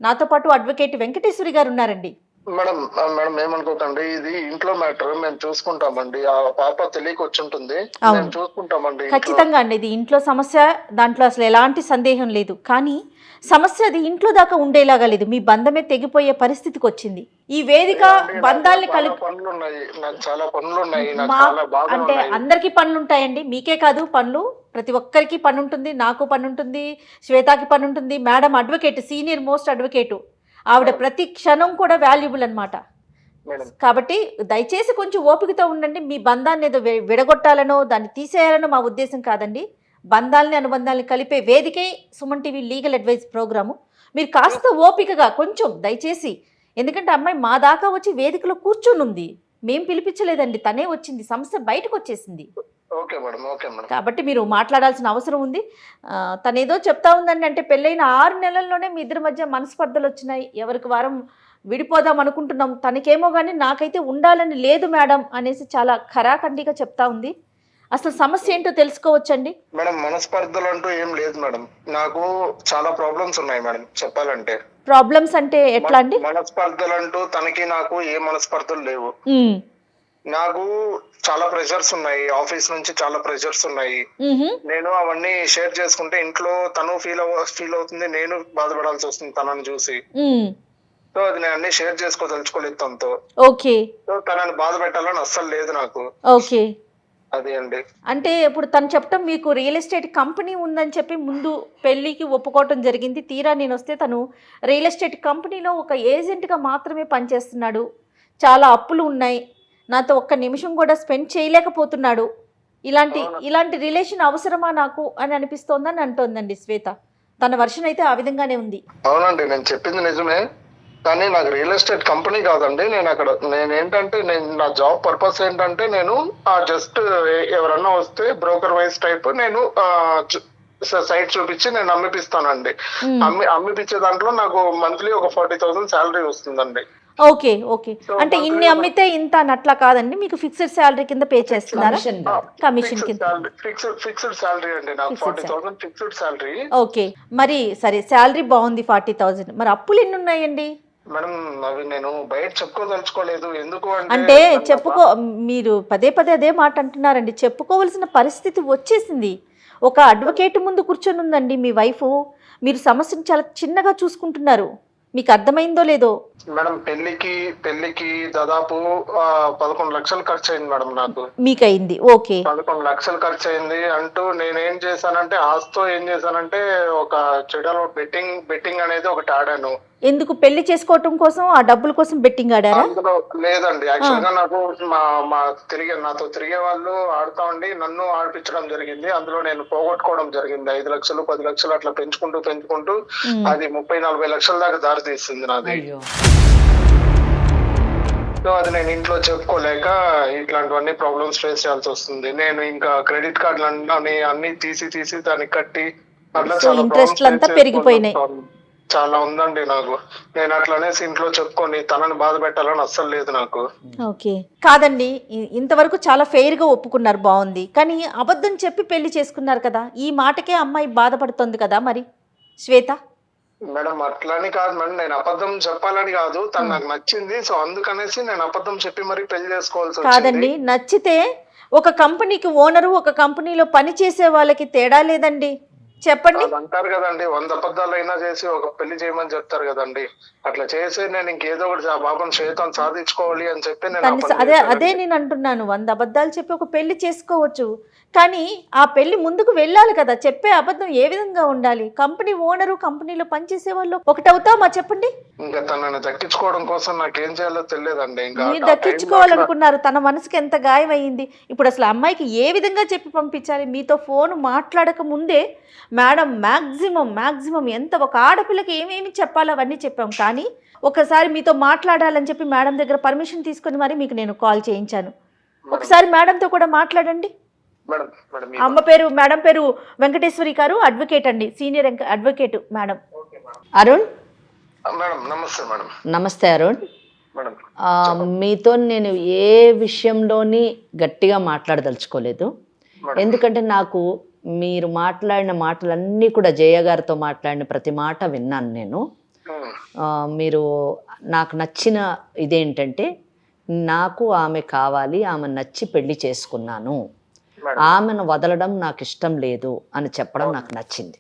నాతో పాటు అడ్వకేట్ వెంకటేశ్వరి గారు ఉన్నారండి.
మేడం మేడం ఏమనుకోకండి, ఇది ఇంట్లో మ్యాటర్, మేము చూసుకుంటామండి. ఆ పాప తెలియక వచ్చి ఉంటుంది, మేము చూసుకుంటామండి.
ఖచ్చితంగా అండి, ఇది ఇంట్లో సమస్య, దాంట్లో అసలు ఎలాంటి సందేహం లేదు. కానీ సమస్య అది ఇంట్లో దాకా ఉండేలాగా లేదు, మీ బంధమే తెగిపోయే పరిస్థితికి వచ్చింది. ఈ వేదిక బంధాలని కలిపి
పనులు ఉన్నాయి, నాకు చాలా పనులు ఉన్నాయి, నాకు
మా
చాలా బాగా
అంటే అందరికీ పనులు ఉంటాయండి, మీకే కాదు పనులు, ప్రతి ఒక్కరికి పని ఉంటుంది. నాకు పని ఉంటుంది, శ్వేతకి పని ఉంటుంది. Madam advocate, senior most advocate, ఆవిడ ప్రతి క్షణం కూడా వాల్యుబుల్ అనమాట.
మేడం.
కాబట్టి దయచేసి కొంచెం ఓపికతో ఉండండి. మీ బంధాన్ని ఏదో విడగొట్టాలనో దాన్ని తీసేయాలనో మా ఉద్దేశం కాదండి. బంధాలని అనుబంధాలని కలిపే వేదికే Suman TV legal advice programme. మీరు కాస్త ఓపికగా కొంచెం దయచేసి, ఎందుకంటే అమ్మాయి మా దాకా వచ్చి వేదికలో కూర్చొని ఉంది, మేం పిలిపించలేదండి, తనే వచ్చింది, సమస్య బయటకు వచ్చేసింది.
Okay madam, okay madam.
కాబట్టి మీరు మాట్లాడాల్సిన అవసరం ఉంది. తనేదో చెప్తా ఉందండి, అంటే పెళ్ళైన 6 నెలల్లోనే మీ ఇద్దరి మధ్య మనస్పర్ధలు వచ్చినాయి, ఎవరికి వారం విడిపోదాం అనుకుంటున్నాం, తనకేమో కానీ నాకైతే ఉండాలని లేదు మేడం అనేసి చాలా ఖరాఖండిగా చెప్తా ఉంది. అసలు సమస్య ఏంటో తెలుసుకోవచ్చండి.
మేడం మనస్పర్ధలు అంటూ ఏం లేదు మేడం, నాకు చాలా ప్రాబ్లమ్స్ ఉన్నాయి మేడం చెప్పాలంటే.
ప్రాబ్లమ్స్ అంటే ఎట్లా అండి?
మనస్పర్ధలు అంటూ తనకి నాకు ఏ మనస్పర్ధలు లేవు. నాకు చాలా ప్రెషర్స్ ఉన్నాయి, ఆఫీస్ నుంచి చాలా ప్రెషర్స్ ఉన్నాయి. నేను అవన్నీ షేర్ చేసుకుంటే ఇంట్లో తను ఫీల్ అవుతుంది, నేను బాధపడాల్సి వస్తుంది తనని చూసి. సో అది నేను అన్ని షేర్ చేసుకోదలుచుకోలేదు తనతో.
ఓకే.
సో తనని బాధ పెట్టాలని అస్సలు లేదు నాకు.
ఓకే.
అది అండి.
అంటే ఇప్పుడు తను చెప్పడం, మీకు రియల్ ఎస్టేట్ కంపెనీ ఉందని చెప్పి ముందు పెళ్లికి ఒప్పుకోవటం జరిగింది. తీరా నేను వస్తే తను రియల్ ఎస్టేట్ కంపెనీలో ఒక ఏజెంట్గా మాత్రమే పనిచేస్తున్నాడు, చాలా అప్పులు ఉన్నాయి, నాతో ఒక్క నిమిషం కూడా స్పెండ్ చేయలేకపోతున్నాడు, ఇలాంటి రిలేషన్ అవసరమా నాకు అని అనిపిస్తోందని అంటోందండి శ్వేత. తన వర్షన్ అయితే ఆ విధంగానే ఉంది.
అవునండి, నేను చెప్పింది నిజమే, కానీ నాకు రియల్ ఎస్టేట్ కంపెనీ కాదండి. నేను నా జాబ్ పర్పస్ ఏంటంటే, నేను జస్ట్ ఎవరన్నా వస్తే బ్రోకర్ వైజ్ టైప్ నేను సైట్ చూపించి నేను అమ్మిపిస్తానండి. అమ్మిపించే దాంట్లో నాకు మంత్లీ ఒక 40,000 శాలరీ వస్తుందండి.
ఓకే. ఓకే. అంటే ఇన్ని అమ్మితే ఇంత అట్లా కాదండి, మీకు ఫిక్స్డ్ శాలరీ కింద పే చేస్తున్నారా? కమిషన్ కింద
ఫిక్స్డ్ శాలరీ అండి, నాకు 40,000 ఫిక్స్డ్ శాలరీ.
ఓకే. మరి సరే, శాలరీ బాగుంది 40,000, మరి అప్పులు ఎన్ని ఉన్నాయండి?
మేడం అవి నేను బయట చెప్పుకోదలుచుకోలేదు. ఎందుకు
అంటే మీరు పదే అదే మాట అంటున్నారండి. చెప్పుకోవాల్సిన పరిస్థితి వచ్చేసింది. ఒక అడ్వకేట్ ముందు కూర్చొని ఉందండి మీ వైఫ్, మీరు సమస్యను చాలా చిన్నగా చూసుకుంటున్నారు. మీకు అర్థమైందో లేదో?
మేడం పెళ్లికి దాదాపు 11 లక్షలు ఖర్చు అయింది మేడం నాకు.
మీకయింది? ఓకే.
11 లక్షలు ఖర్చు అయింది అంటూ నేనేం చేశానంటే, ఆస్తో ఏం చేశానంటే ఒక చెడలో బెట్టింగ్ అనేది ఒకటి ఆడాను.
ఎందుకు? పెళ్లి చేసుకోవటం కోసం, ఆ డబ్బుల కోసం బెట్టింగ్ ఆడారా?
అందులో లేదండి, యాక్చువల్ గా నాకు నాతో తిరిగే వాళ్ళు ఆడుతా ఉండి నన్ను ఆడిపించడం జరిగింది. అందులో నేను పోగొట్టుకోవడం జరిగింది. 5 లక్షలు 10 లక్షలు అట్లా పెంచుకుంటూ అది 30-40 లక్షల దాకా దారి తీస్తుంది నాది. సో అది నేను ఇంట్లో చెప్పుకోలేక ఇట్లాంటివన్నీ ప్రాబ్లమ్స్ ఫేస్ చేయాల్సి వస్తుంది. నేను ఇంకా క్రెడిట్ కార్డులు అన్ని తీసి దానికి కట్టి అట్లా చాలా
ఇంట్రెస్ట్లు అంతా పెరిగిపోయినాయి.
చాలా ఉందండి నాకు. నేను అట్లనేసి ఇంట్లో చెప్పుకొని తనని బాధ పెట్టాలని అస్సలు లేదు నాకు.
ఓకే. కాదండి, ఇంతవరకు చాలా ఫెయిర్ గా ఒప్పుకున్నారు, బాగుంది. కానీ అబద్ధం చెప్పి పెళ్లి చేసుకున్నారు కదా, ఈ మాటకే అమ్మాయి బాధపడుతుంది కదా మరి శ్వేత?
మేడం అట్లని కాదు మేడం, నేను అబద్ధం చెప్పాలని కాదు, తను నాకు నచ్చింది, సో అందుకనేసి నేను అబద్ధం చెప్పి మరి పెళ్లి చేసుకోవాల్సి వచ్చింది.
కాదండి, నచ్చితే ఒక కంపెనీకి ఓనరు, ఒక కంపెనీలో పని చేసే వాళ్ళకి తేడా లేదండి. చెప్పండి.
అది అంటారు కదండి, 100 అబద్ధాలైనా చేసి ఒక పెళ్లి చేయమని చెప్తారు కదండి. అట్లా చేసి నేను ఇంకేదో ఒకటి ఆ పాపం శ్వేతను సాధించుకోవాలి అని చెప్పి నేను ఆ పని
అదే
చేశానండి.
నేను అంటున్నాను, 100 అబద్ధాలు చెప్పి ఒక పెళ్లి చేసుకోవచ్చు, కానీ ఆ పెళ్లి ముందుకు వెళ్ళాలి కదా. చెప్పే అబద్ధం ఏ విధంగా ఉండాలి? కంపెనీ ఓనరు, కంపెనీలో పనిచేసే వాళ్ళు ఒకటవుతామా చెప్పండి?
ఇంకా తనని దక్కించుకోవడం కోసం నాకేం చేయాలో తెలియదండి. ఇంకా
మీరు
ఆ టైంలో
దక్కించుకోవాలనుకున్నారు, తన మనసుకి ఎంత గాయం అయింది. ఇప్పుడు అసలు అమ్మాయికి ఏ విధంగా చెప్పి పంపించాలి? మీతో ఫోన్ మాట్లాడక ముందే మేడం మ్యాక్సిమం ఎంత ఒక ఆడపిల్లకి ఏమేమి చెప్పాలో అవన్నీ చెప్పాం, కానీ ఒకసారి మీతో మాట్లాడాలని చెప్పి మేడం దగ్గర పర్మిషన్ తీసుకొని మరి మీకు నేను కాల్ చేయించాను. ఒకసారి మేడంతో కూడా మాట్లాడండి.
మేడం మేడం
మేడం పేరు వెంకటేశ్వరి గారు, అడ్వకేట్ అండి, senior advocate madam.
Arun,
madam నమస్తే మేడం.
నమస్తే అరుణ్.
మేడం
మీతో నేను ఏ విషయంలోని గట్టిగా మాట్లాడదలుచుకోలేదు. ఎందుకంటే నాకు మీరు మాట్లాడిన మాటలన్నీ కూడా జయ గారితో మాట్లాడిన ప్రతి మాట విన్నాను నేను. మీరు నాకు నచ్చిన ఇదేంటంటే, నాకు ఆమె కావాలి, ఆమె నచ్చి పెళ్లి చేసుకున్నాను, ఆమెను వదలడం నాకు ఇష్టం లేదు అని చెప్పడం నాకు నచ్చింది.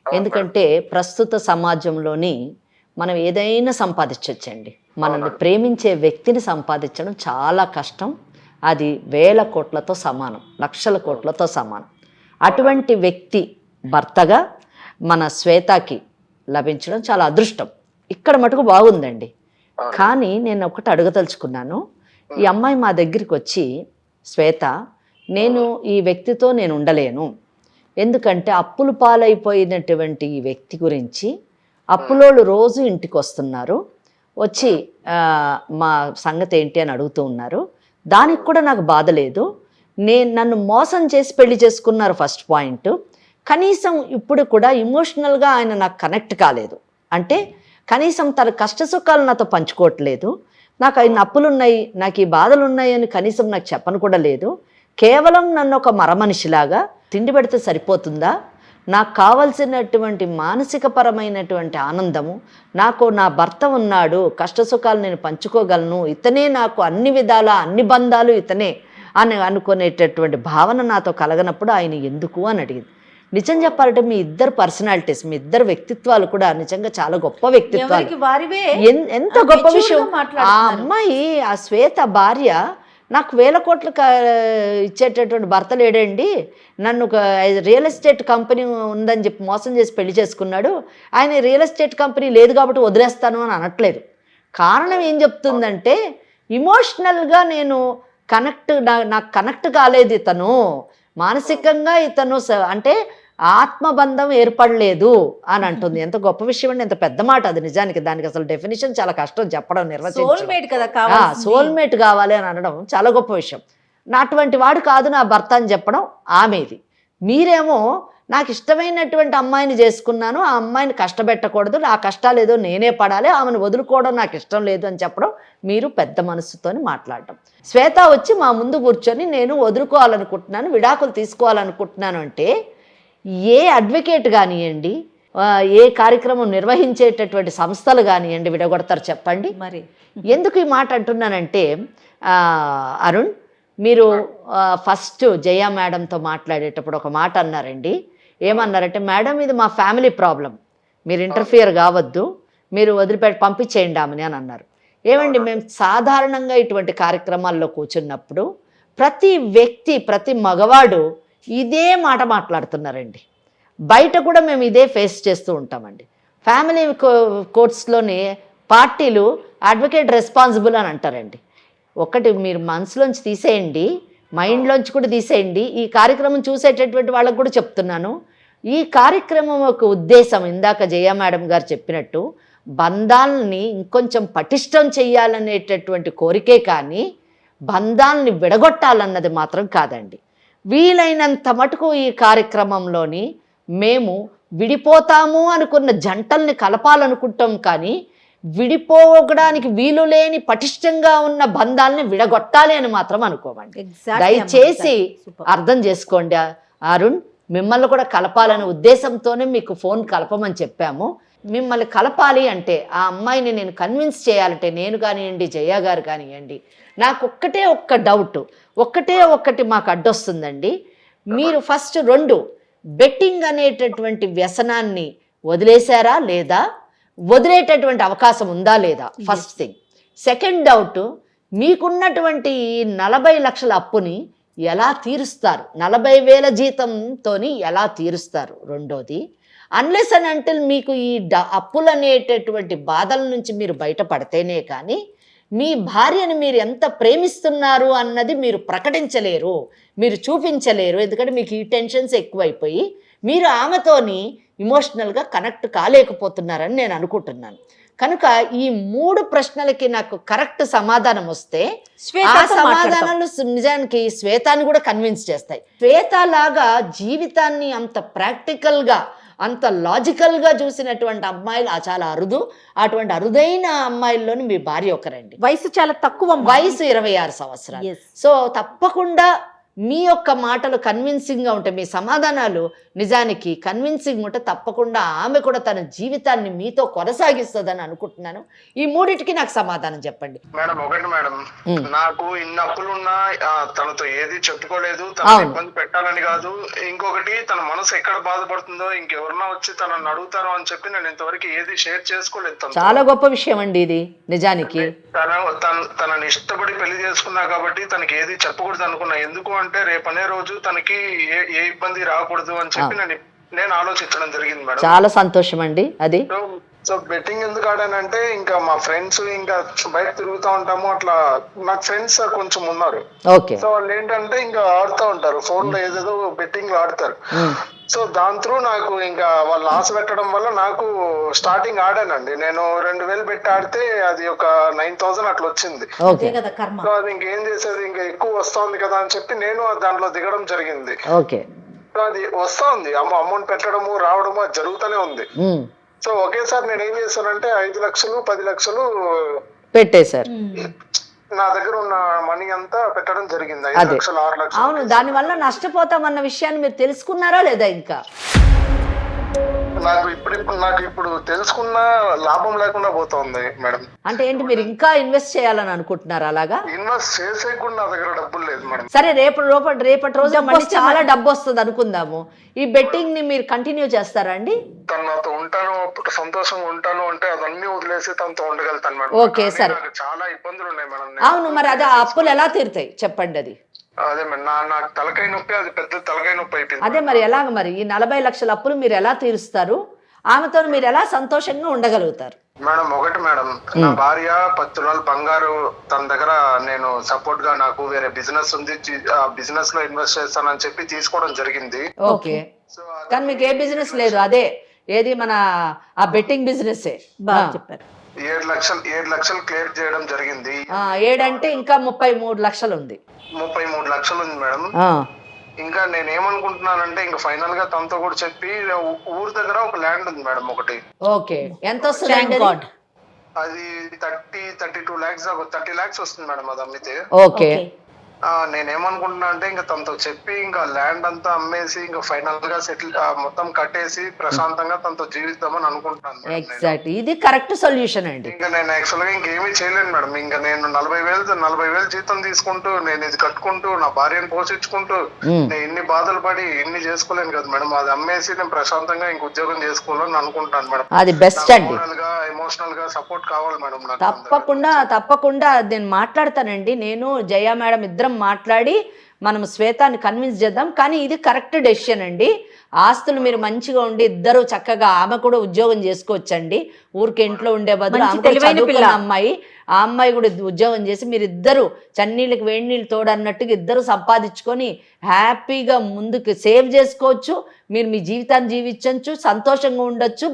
ఎందుకంటే ప్రస్తుత సమాజంలోని మనం ఏదైనా సంపాదించవచ్చండి. మనల్ని ప్రేమించే వ్యక్తిని సంపాదించడం చాలా కష్టం. అది వేల కోట్లతో సమానం, లక్షల కోట్లతో సమానం. అటువంటి వ్యక్తి భర్తగా మన శ్వేతకి లభించడం చాలా అదృష్టం. ఇక్కడ మటుకు బాగుందండి. కానీ నేను ఒకటి అడగదలుచుకున్నాను. ఈ అమ్మాయి మా దగ్గరికి వచ్చి, శ్వేత, నేను ఈ వ్యక్తితో నేను ఉండలేను, ఎందుకంటే అప్పులు పాలైపోయినటువంటి ఈ వ్యక్తి గురించి అప్పులోళ్ళు రోజు ఇంటికి వస్తున్నారు, వచ్చి మా సంగతి ఏంటి అని అడుగుతూ ఉన్నారు. దానికి కూడా నాకు బాధ లేదు. నన్ను మోసం చేసి పెళ్లి చేసుకున్నారు ఫస్ట్ పాయింట్. కనీసం ఇప్పుడు కూడా ఇమోషనల్గా ఆయన నాకు కనెక్ట్ కాలేదు. అంటే కనీసం తన కష్టసుఖాలు నాతో పంచుకోవట్లేదు. నాకు ఆయన అప్పులు ఉన్నాయి, నాకు ఈ బాధలు ఉన్నాయి అని కనీసం నాకు చెప్పను కూడా లేదు. కేవలం నన్ను ఒక మరమనిషిలాగా తిండి పెడితే సరిపోతుందా? నాకు కావలసినటువంటి మానసికపరమైనటువంటి ఆనందము, నాకు నా భర్త ఉన్నాడు, కష్టసుఖాలు నేను పంచుకోగలను, ఇతనే నాకు అన్ని విధాల అన్ని బంధాలు ఇతనే అని అనుకునేటటువంటి భావన నాతో కలగనప్పుడు ఆయన ఎందుకు అని అడిగింది. నిజం చెప్పాలంటే మీ ఇద్దరు పర్సనాలిటీస్, మీ ఇద్దరు వ్యక్తిత్వాలు కూడా నిజంగా చాలా గొప్ప వ్యక్తిత్వాలు. ఎంత గొప్ప విషయం. ఆ అమ్మాయి, ఆ శ్వేత భార్య, నాకు 1000 కోట్లు ఇచ్చేటటువంటి భర్త లేడండి, నన్ను ఒక రియల్ ఎస్టేట్ కంపెనీ ఉందని చెప్పి మోసం చేసి పెళ్లి చేసుకున్నాడు, ఆయన రియల్ ఎస్టేట్ కంపెనీ లేదు కాబట్టి వదిలేస్తాను అని అనట్లేదు. కారణం ఏం చెప్తుందంటే, ఇమోషనల్గా నేను నాకు కనెక్ట్ కాలేదు ఇతను, మానసికంగా ఇతను అంటే ఆత్మబంధం ఏర్పడలేదు అని అంటుంది. ఎంత గొప్ప విషయం అండి, ఎంత పెద్ద మాట అది. నిజానికి దానికి అసలు డెఫినేషన్ చాలా కష్టం చెప్పడం, నిర్వచించడం. సోల్మేట్ కావాలి అని అనడం చాలా గొప్ప విషయం. అటువంటి వాడు కాదు నా భర్త అని చెప్పడం ఆమెది. మీరేమో నాకు ఇష్టమైనటువంటి అమ్మాయిని చేసుకున్నాను, ఆ అమ్మాయిని కష్టపెట్టకూడదు, నా కష్టాలు ఏదో నేనే పడాలి, ఆమెను వదులుకోవడం నాకు ఇష్టం లేదు అని చెప్పడం మీరు పెద్ద మనసుతోని మాట్లాడటం. శ్వేత వచ్చి మా ముందు కూర్చొని నేను వదులుకోవాలనుకుంటున్నాను, విడాకులు తీసుకోవాలనుకుంటున్నాను అంటే, ఏ అడ్వకేట్ కానివ్వండి, ఏ కార్యక్రమం నిర్వహించేటటువంటి సంస్థలు కానివ్వండి విడగొడతారు చెప్పండి? మరి ఎందుకు ఈ మాట అంటున్నానంటే, అరుణ్, మీరు ఫస్ట్ జయ మేడంతో మాట్లాడేటప్పుడు ఒక మాట అన్నారండి. ఏమన్నారంటే, మేడం ఇది మా ఫ్యామిలీ ప్రాబ్లం, మీరు ఇంటర్ఫియర్ కావద్దు, మీరు వదిలిపెట్టి పంపించేయండి ఆమెని అని అన్నారు. ఏమండి, మేము సాధారణంగా ఇటువంటి కార్యక్రమాల్లో కూర్చున్నప్పుడు ప్రతి వ్యక్తి, ప్రతి మగవాడు ఇదే మాట మాట్లాడుతున్నారండి. బయట కూడా మేము ఇదే ఫేస్ చేస్తూ ఉంటామండి. ఫ్యామిలీ కోర్ట్స్లోని పార్టీలు అడ్వకేట్ రెస్పాన్సిబుల్ అని అంటారండి. ఒకటి మీరు మనసులోంచి తీసేయండి, మైండ్లోంచి కూడా తీసేయండి. ఈ కార్యక్రమం చూసేటటువంటి వాళ్ళకు కూడా చెప్తున్నాను, ఈ కార్యక్రమం యొక్క ఉద్దేశం ఇందాక జయ మేడం గారు చెప్పినట్టు బంధాలని ఇంకొంచెం పటిష్టం చేయాలనేటటువంటి కోరికే కానీ బంధాలని విడగొట్టాలన్నది మాత్రం కాదండి. వీలైనంత మటుకు ఈ కార్యక్రమంలోని మేము విడిపోతాము అనుకున్న జంటల్ని కలపాలనుకుంటాం, కానీ విడిపోవడానికి వీలు లేని పటిష్టంగా ఉన్న బంధాలని విడగొట్టాలి అని మాత్రం అనుకోమండి. దయచేసి అర్థం చేసుకోండి అరుణ్, మిమ్మల్ని కూడా కలపాలనే ఉద్దేశంతోనే మీకు ఫోన్ కలపమని చెప్పాము. మిమ్మల్ని కలపాలి అంటే, ఆ అమ్మాయిని నేను కన్విన్స్ చేయాలంటే, నేను కానివ్వండి, జయ గారు కానివ్వండి, నాకు ఒక్క డౌట్, ఒక్కటి మాకు అడ్డొస్తుందండి. మీరు ఫస్ట్ బెట్టింగ్ అనేటటువంటి వ్యసనాన్ని వదిలేశారా లేదా, వదిలేటటువంటి అవకాశం ఉందా లేదా, ఫస్ట్ థింగ్. సెకండ్ డౌట్, మీకున్నటువంటి 40 లక్షల అప్పుని ఎలా తీరుస్తారు, 40,000 జీతంతోని ఎలా తీరుస్తారు. రెండోది, అన్లెస్ అండ్ అంటిల్ మీకు ఈ అప్పులు అనేటటువంటి బాధల నుంచి మీరు బయటపడితేనే కానీ మీ భార్యను మీరు ఎంత ప్రేమిస్తున్నారు అన్నది మీరు ప్రకటించలేరు, మీరు చూపించలేరు. ఎందుకంటే మీకు ఈ టెన్షన్స్ ఎక్కువైపోయి మీరు ఆమెతోని ఇమోషనల్గా కనెక్ట్ కాలేకపోతున్నారని నేను అనుకుంటున్నాను. కనుక ఈ 3 ప్రశ్నలకి నాకు కరెక్ట్ సమాధానం వస్తే ఆ సమాధానాలు నిజానికి శ్వేతాన్ని కూడా కన్విన్స్ చేస్తాయి. శ్వేత లాగా జీవితాన్ని అంత ప్రాక్టికల్గా అంత లాజికల్గా చూసినటువంటి అమ్మాయిలు చాలా అరుదు. అటువంటి అరుదైన అమ్మాయిల్లోని మీ భార్య ఒకరండి.
వయసు చాలా తక్కువ,
వయసు 26 సంవత్సరాలు. సో తప్పకుండా మీ యొక్క మాటలు కన్విన్సింగ్గా ఉంటాయి, మీ సమాధానాలు నిజానికి కన్విన్సింగ్ ఉంటే తప్పకుండా ఆమె కూడా తన జీవితాన్ని మీతో కొనసాగిస్తుందని అనుకుంటున్నాను. ఈ 3టికి నాకు సమాధానం చెప్పండి.
మేడం, ఒకటి మేడం, నాకు ఇన్ని అప్పులున్నా తనతో ఏది చెప్పుకోలేదు, తన ఇబ్బంది పెట్టాలని కాదు. ఇంకొకటి, తన మనసు ఎక్కడ బాధపడుతుందో ఇంకెవరన్నా వచ్చి తనని అడుగుతారో అని చెప్పి నేను ఇంతవరకు ఏది షేర్ చేసుకోలేదు.
చాలా గొప్ప విషయం అండి ఇది నిజానికి.
తనని ఇష్టపడి పెళ్లి చేసుకున్నా కాబట్టి తనకి ఏది చెప్పకూడదు అనుకున్నా. ఎందుకు అంటే రేపనే రోజు తనకి ఏ ఇబ్బంది రాకూడదు అని చెప్పి నేను ఆలోచించడం జరిగింది మేడం.
చాలా సంతోషం అండి అది.
సో బెట్టింగ్ ఎందుకు ఆడానంటే, ఇంకా మా ఫ్రెండ్స్ ఇంకా బయట తిరుగుతూ ఉంటాము, అట్లా నాకు ఫ్రెండ్స్ కొంచెం ఉన్నారు. సో వాళ్ళు ఏంటంటే ఇంకా ఆడుతూ ఉంటారు ఫోన్ లో, ఏదేదో బెట్టింగ్ ఆడతారు. సో దాని త్రూ నాకు ఇంకా వాళ్ళు ఆశ పెట్టడం వల్ల నాకు స్టార్టింగ్ ఆడానండి. నేను 2,000 పెట్టి ఆడితే అది ఒక 9,000 అట్లా వచ్చింది. సో అది ఇంకేం చేసేది, ఇంకా ఎక్కువ వస్తుంది కదా అని చెప్పి నేను దాంట్లో దిగడం జరిగింది. సో అది వస్తా ఉంది, అమౌంట్ పెట్టడము రావడము అది జరుగుతూనే ఉంది. సో ఒకేసారి నేను ఏం చేశానంటే 5 లక్షలు 10 లక్షలు
పెట్టేశారు.
నా దగ్గర ఉన్న మనీ అంతా పెట్టడం జరిగింది. 5 లక్షలు 6 లక్షలు.
అవును, దానివల్ల నష్టపోతామన్న విషయాన్ని మీరు తెలుసుకున్నారా లేదా? ఇంకా
నాకు ఇప్పుడు తెలుసుకున్న లాభం లేకుండా పోతుంది మేడం.
అంటే ఏంటి, మీరు ఇంకా ఇన్వెస్ట్ చేయాలని అనుకుంటున్నారా? అలాగా
ఇన్వెస్ట్ చేసే కూడా నా దగ్గర డబ్బులు లేదు మేడం.
సరే, రేపటి రోజు మళ్ళీ చాలా డబ్బు వస్తుంది అనుకుందాము. ఈ బెట్టింగ్ ని మీరు కంటిన్యూ చేస్తారా అండి?
తను నాతో ఉంటాను, సంతోషంగా ఉంటాను అంటే అదన్నీ వదిలేసి తనతో ఉండగలుగుతాను మేడం.
ఓకే, సరే.
చాలా ఇబ్బందులు ఉన్నాయి మేడం.
అవును, మరి అదే అప్పులు ఎలా తీరుతాయి చెప్పండి. అది
అదే మేడం, నాకు తలకాయ నొప్పి, అది పెద్ద తలకాయ నొప్పి అయిపోయింది.
అదే మరి ఎలాగ, మరి ఈ 40 లక్షల అప్పులు మీరు ఎలా తీరుస్తారు? ఆమెతో మీరు ఎలా సంతోషంగా ఉండగలుగుతారు?
మేడం, ఒకటి మేడం, నా భార్య 10 తులాలు బంగారు తన దగ్గర నేను సపోర్ట్ గా, నాకు వేరే బిజినెస్ ఉంది, ఆ బిజినెస్ లో ఇన్వెస్ట్ చేస్తానని చెప్పి తీసుకోవడం జరిగింది.
ఓకే, కానీ మీకు ఏ బిజినెస్ లేదు, అదే ఏది మన ఆ బెట్టింగ్ బిజినెస్. బాగా చెప్పారు.
7 లక్షలు క్లియర్ చేయడం జరిగింది.
7 అంటే ఇంకా 33 లక్షలు ఉంది.
33 లక్షలు ఉంది మేడం. ఇంకా నేను ఏమనుకుంటున్నానంటే, ఇంకా ఫైనల్ గా తనతో కూడా చెప్పి, ఊరు దగ్గర ఒక ల్యాండ్ ఉంది మేడం ఒకటి.
ఓకే, ఎంత వస్తుంది?
అది 32 lakhs, 30 lakhs వస్తుంది మేడం అది అమ్మితే.
ఓకే,
నేనేమనుకుంటున్నా అంటే, ఇంకా తనతో చెప్పి ఇంకా ల్యాండ్ అంతా అమ్మేసి ఇంకా ఫైనల్ గా సెటిల్ మొత్తం కట్టేసి ప్రశాంతంగా తనతో జీవిద్దామని అనుకుంటున్నాను.
ఎగ్జాక్ట్, ఇది కరెక్ట్ సొల్యూషన్ అండి.
ఇంకా నేను యాక్చువల్ గా ఇంకేమీ చేయలేను మేడం. ఇంకా నేను 40,000 జీతం తీసుకుంటూ నేను ఇది కట్టుకుంటూ నా భార్యను పోషించుకుంటూ నేను ఇన్ని బాధలు పడి ఇన్ని చేసుకోలేను కదా మేడం. అది అమ్మేసి నేను ప్రశాంతంగా ఇంక ఉద్యోగం చేసుకోవాలని అనుకుంటాను మేడం.
అది బెస్ట్ అండి.
ఎమోషనల్ గా సపోర్ట్ కావాలి మేడం నాకు.
తప్పకుండా నేను మాట్లాడతానండి. నేను జయ మేడం ఇద్దరం మాట్లాడి మనం శ్వేతాన్ని కన్విన్స్ చేద్దాం. కానీ ఇది కరెక్ట్ డెసిషన్ అండి. ఆస్తులు మీరు మంచిగా ఉండి ఇద్దరు చక్కగా, ఆమె కూడా ఉద్యోగం చేసుకోవచ్చండి. ఊరికి ఇంట్లో ఉండే బదులు చదువుకున్న అమ్మాయి, ఆ అమ్మాయి కూడా ఉద్యోగం చేసి మీరిద్దరు చన్నీళ్ళకి వేడి నీళ్ళు తోడన్నట్టుగా ఇద్దరు సంపాదించుకొని హ్యాపీగా ముందుకు సేవ్ చేసుకోవచ్చు. మీరు మీ జీవితాన్ని జీవించవచ్చు, సంతోషంగా ఉండొచ్చు.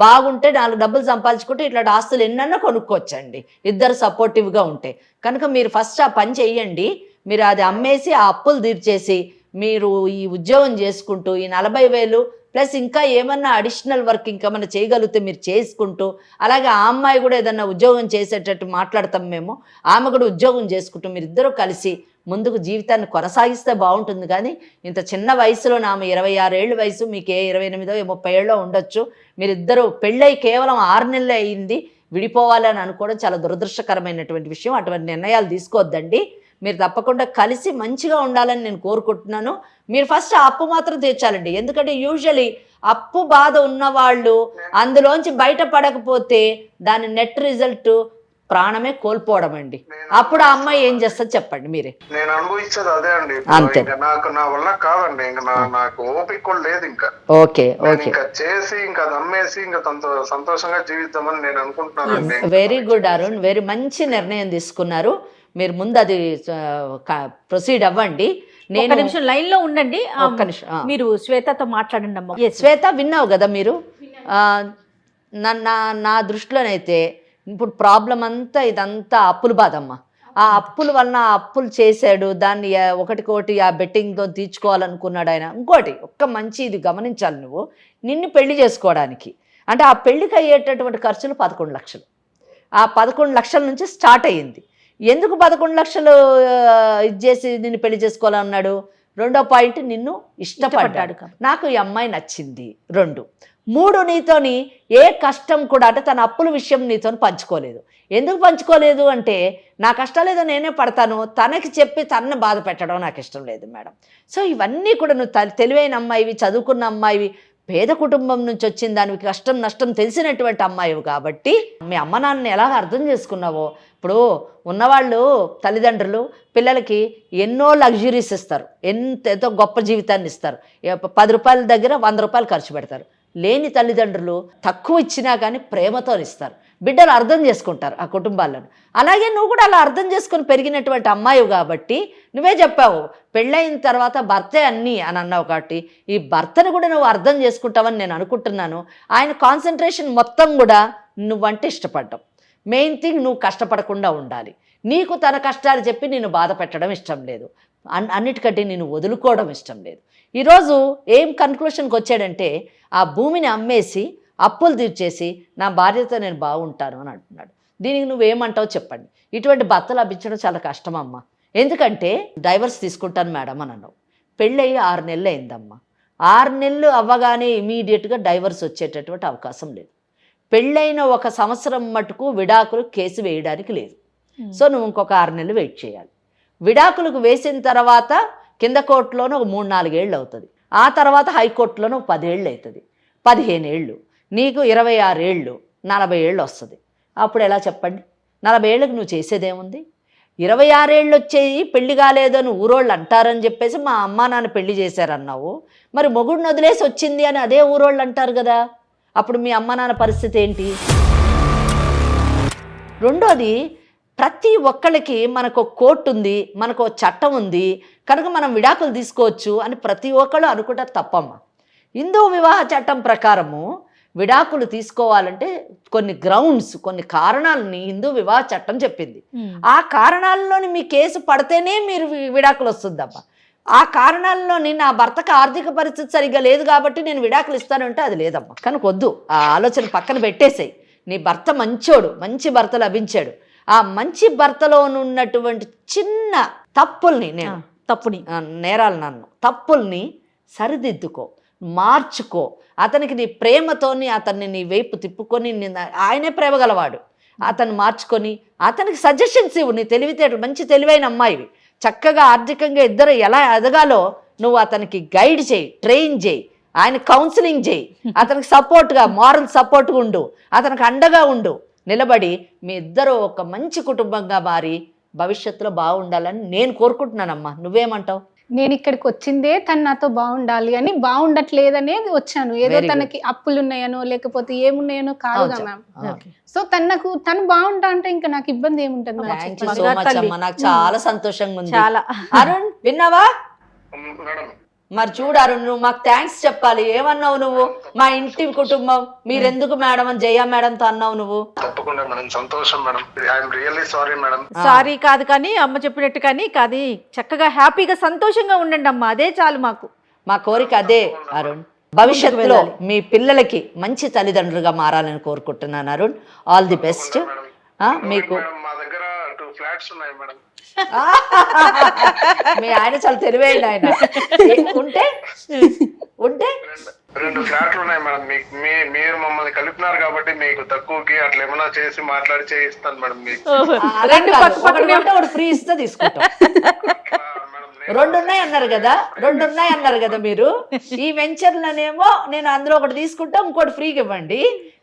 బాగుంటే 4 డబ్బులు సంపాదించుకుంటే ఇట్లాంటి ఆస్తులు ఎన్నన్నా కొనుక్కోవచ్చండి, ఇద్దరు సపోర్టివ్గా ఉంటే. కనుక మీరు ఫస్ట్ ఆ పని చెయ్యండి. మీరు అది అమ్మేసి ఆ అప్పులు తీర్చేసి మీరు ఈ ఉద్యోగం చేసుకుంటూ ఈ 40,000 ప్లస్ ఇంకా ఏమన్నా అడిషనల్ వర్క్ ఇంకా మనం చేయగలిగితే మీరు చేసుకుంటూ, అలాగే ఆ అమ్మాయి కూడా ఏదన్నా ఉద్యోగం చేసేటట్టు మాట్లాడతాం మేము, ఆమె కూడా ఉద్యోగం చేసుకుంటూ మీరిద్దరూ కలిసి ముందుకు జీవితాన్ని కొనసాగిస్తే బాగుంటుంది. కానీ ఇంత చిన్న వయసులో ఆమె 26 ఏళ్ళ వయసు, మీకు 28 30 ఏళ్ళో ఉండొచ్చు. మీరిద్దరూ పెళ్ళై కేవలం 6 నెలలు అయింది, విడిపోవాలని అనుకోవడం చాలా దురదృష్టకరమైనటువంటి విషయం. అటువంటి నిర్ణయాలు తీసుకోవద్దండి. మీరు తప్పకుండా కలిసి మంచిగా ఉండాలని నేను కోరుకుంటున్నాను. మీరు ఫస్ట్ ఆ అప్పు మాత్రం తీర్చాలండి. ఎందుకంటే యూజువలీ అప్పు బాధ ఉన్నవాళ్ళు అందులోంచి బయటపడకపోతే దాని నెట్ రిజల్ట్ ప్రాణమే కోల్పోవడం అండి. అప్పుడు ఆ అమ్మాయి ఏం చేస్తుంది చెప్పండి మీరే.
నేను అనుభవించేది అదే అండి.
అంతే.
ఇంకా నాకు నా వల్ల కాదండి. ఇంకా నాకు ఓపిక కూడా లేదు. ఇంకా
ఓకే ఓకే,
ఇంకా చేసి ఇంకా అది అమ్మేసి ఇంకా తనతో సంతోషంగా జీవిద్దామని నేను అనుకుంటున్నానండి.
వెరీ గుడ్ అరుణ్, వెరీ మంచి నిర్ణయం తీసుకున్నారు. మీరు ముందు అది ప్రొసీడ్ అవ్వండి.
ఒక
నేను
నిమిషం లైన్ లో ఉండండి.
ఒక్క నిమిషం,
మీరు శ్వేతతో మాట్లాడండి అమ్మ.
శ్వేత విన్నావు కదా మీరు. నా దృష్టిలోనైతే ఇప్పుడు ప్రాబ్లం అంతా ఇదంతా అప్పుల బాధమ్మ. ఆ అప్పుల వలన ఆ అప్పులు చేశాడు, దాన్ని ఒకటికోటి ఆ బెట్టింగ్తో తీర్చుకోవాలనుకున్నాడు ఆయన. ఇంకోటి ఒక్క మంచి ఇది గమనించాలి, నువ్వు నిన్ను పెళ్లి చేసుకోవడానికి అంటే ఆ పెళ్లికి అయ్యేటటువంటి ఖర్చులు 11 లక్షలు. ఆ 11 లక్షల నుంచి స్టార్ట్ అయ్యింది. ఎందుకు 11 లక్షలు ఇది చేసి నిన్ను పెళ్లి చేసుకోవాలన్నాడు? రెండో పాయింట్, నిన్ను ఇష్టపడ్డాడు, నాకు ఈ అమ్మాయి నచ్చింది. 2, 3 నీతోని ఏ కష్టం కూడా అంటే తన అప్పుల విషయం నీతో పంచుకోలేదు. ఎందుకు పంచుకోలేదు అంటే నా కష్టాలేదో నేనే పడతాను, తనకి చెప్పి తనని బాధ పెట్టడం నాకు ఇష్టం లేదు మేడం. సో ఇవన్నీ కూడా నువ్వు తెలివైన అమ్మాయివి, చదువుకున్న అమ్మాయివి, పేద కుటుంబం నుంచి వచ్చిన దానికి కష్టం నష్టం తెలిసినటువంటి అమ్మాయివి కాబట్టి మీ అమ్మ నాన్నని ఎలా అర్థం చేసుకున్నావో. ఇప్పుడు ఉన్నవాళ్ళు తల్లిదండ్రులు పిల్లలకి ఎన్నో లగ్జరీస్ ఇస్తారు, ఎంతో గొప్ప జీవితాన్ని ఇస్తారు. 10 రూపాయల దగ్గర 100 రూపాయలు ఖర్చు పెడతారు. లేని తల్లిదండ్రులు తక్కువ ఇచ్చినా కానీ ప్రేమతో ఇస్తారు. బిడ్డలు అర్థం చేసుకుంటారు ఆ కుటుంబాలను. అలాగే నువ్వు కూడా అలా అర్థం చేసుకొని పెరిగినటువంటి అమ్మాయివి కాబట్టి నువ్వే చెప్పావు పెళ్ళయిన తర్వాత భర్తే అన్నీ అని అన్నావు. కాబట్టి ఈ భర్తను కూడా నువ్వు అర్థం చేసుకుంటావని నేను అనుకుంటున్నాను. ఆయన కాన్సన్ట్రేషన్ మొత్తం కూడా నువ్వంటే ఇష్టపడ్డావు. మెయిన్ థింగ్, నువ్వు కష్టపడకుండా ఉండాలి. నీకు తన కష్టాలు చెప్పి నేను బాధ పెట్టడం ఇష్టం లేదు, అన్నిటికంటే నేను వదులుకోవడం ఇష్టం లేదు. ఈరోజు ఏం కన్క్లూషన్కి వచ్చాడంటే ఆ భూమిని అమ్మేసి అప్పులు తీర్చేసి నా భార్యతో నేను బాగుంటాను అని అంటున్నాడు. దీనికి నువ్వేమంటావు చెప్పండి. ఇటువంటి భర్తలు లభించడం చాలా కష్టమమ్మా. ఎందుకంటే డైవర్స్ తీసుకుంటాను మేడం అని అన్నావు. పెళ్ళయి 6 నెలలు అయిందమ్మా. 6 నెలలు అవ్వగానే ఇమీడియట్గా డైవర్స్ వచ్చేటటువంటి అవకాశం లేదు. పెళ్ళైన 1 సంవత్సరం మటుకు విడాకులు కేసు వేయడానికి లేదు. సో నువ్వు ఇంకొక 6 నెలలు వెయిట్ చేయాలి. విడాకులకు వేసిన తర్వాత కింద కోర్టులోనూ 3-4 ఏళ్ళు అవుతుంది. ఆ తర్వాత హైకోర్టులోనూ 10 ఏళ్ళు అవుతుంది. 15 ఏళ్ళు, నీకు 26 ఏళ్ళు, 40 ఏళ్ళు వస్తుంది. అప్పుడు ఎలా చెప్పండి? 40 ఏళ్ళకి నువ్వు చేసేదేముంది? 26 ఏళ్ళు వచ్చేయి పెళ్లి కాలేదని ఊరోళ్ళు అంటారని చెప్పేసి మా అమ్మా నాన్న పెళ్లి చేశారన్నావు. మరి మొగుడిని వదిలేసి వచ్చింది అని అదే ఊరోళ్ళు అంటారు కదా. అప్పుడు మీ అమ్మ నాన్న పరిస్థితి ఏంటి? రెండోది, ప్రతి ఒక్కళ్ళకి మనకు కోర్టు ఉంది, మనకు చట్టం ఉంది కనుక మనం విడాకులు తీసుకోవచ్చు అని ప్రతి ఒక్కళ్ళు అనుకుంటారు. తప్పమ్మ. హిందూ వివాహ చట్టం ప్రకారము విడాకులు తీసుకోవాలంటే కొన్ని గ్రౌండ్స్, కొన్ని కారణాలని హిందూ వివాహ చట్టం చెప్పింది. ఆ కారణాలలోని మీ కేసు పడితేనే మీరు విడాకులు వస్తుందమ్మా. ఆ కారణాల్లోని నా భర్తకు ఆర్థిక పరిస్థితి సరిగ్గా లేదు కాబట్టి నేను విడాకులు ఇస్తానంటే అది లేదమ్మా. కనుక వద్దు, ఆ ఆలోచన పక్కన పెట్టేసాయి. నీ భర్త మంచోడు, మంచి భర్త లభించాడు. ఆ మంచి భర్తలో ఉన్నటువంటి చిన్న తప్పుల్ని, నేరాలు నన్ను తప్పుల్ని సరిదిద్దుకో, మార్చుకో. అతనికి నీ ప్రేమతోని అతన్ని నీ వైపు తిప్పుకొని, ఆయనే ప్రేమ గలవాడు, అతన్ని మార్చుకొని అతనికి సజెషన్స్ ఇవ్వు. నీ తెలివితేటలు, మంచి తెలివైన అమ్మాయివి, చక్కగా ఆర్థికంగా ఇద్దరు ఎలా ఎదగాలో నువ్వు అతనికి గైడ్ చేయి, ట్రైన్ చేయి, ఆయన కౌన్సిలింగ్ చేయి, అతనికి సపోర్ట్గా, మారల్ సపోర్ట్గా ఉండు, అతనికి అండగా ఉండు. నిలబడి మీ ఇద్దరు ఒక మంచి కుటుంబంగా మారి భవిష్యత్తులో బాగుండాలని నేను కోరుకుంటున్నానమ్మా. నువ్వేమంటావు?
నేను ఇక్కడికి వచ్చిందే తను నాతో బాగుండాలి అని, బాగుండట్లేదనే వచ్చాను. ఏదో తనకి అప్పులు ఉన్నాయనో లేకపోతే ఏమున్నాయనో కాదుగా మ్యామ్. సో తను బాగుంటా అంటే ఇంకా నాకు ఇబ్బంది ఏముంటుంది?
నాకు చాలా సంతోషంగా ఉంది. అరుణ్ విన్నావా? మరి చూడు అరుణ్, నువ్వు మాకు థ్యాంక్స్ చెప్పాలి. ఏమన్నావు నువ్వు? మా ఇంటి కుటుంబం మీరెందుకు మేడం అని జయ మేడంతో అన్నావు నువ్వు.
తప్పకుండా మేడం, సంతోషం madam. I'm really sorry madam.
Sorry కాదు కానీ అమ్మ చెప్పినట్టు కానీ కాదు, చక్కగా హ్యాపీగా సంతోషంగా ఉండండి అమ్మ, అదే చాలు మాకు.
మా కోరిక అదే అరుణ్. భవిష్యత్తులో మీ పిల్లలకి మంచి తల్లిదండ్రులుగా మారాలని కోరుకుంటున్నాను అరుణ్. All the best. మీకు
మా దగ్గర 2 ఫ్లాట్స్ ఉన్నాయి మేడం.
మీ ఆయన చాలా తెలివైంది. ఆయన ఉంటే
2 ఫ్లాట్లు ఉన్నాయి మేడం. మీకు మీరు మమ్మల్ని కలిపినారు కాబట్టి మీకు తక్కువకి అట్లా ఏమైనా చేసి మాట్లాడి చేయిస్తాను మేడం మీకు.
రెండు ఒకటి ఫ్రీ ఇస్తే తీసుకుంటాం.
మేడం
2 ఉన్నాయి అన్నారు కదా, 2 ఉన్నాయి అన్నారు కదా మీరు. ఈ వెంచర్లోనేమో నేను అందులో ఒకటి తీసుకుంటా, ఇంకోటి ఫ్రీగా ఇవ్వండి.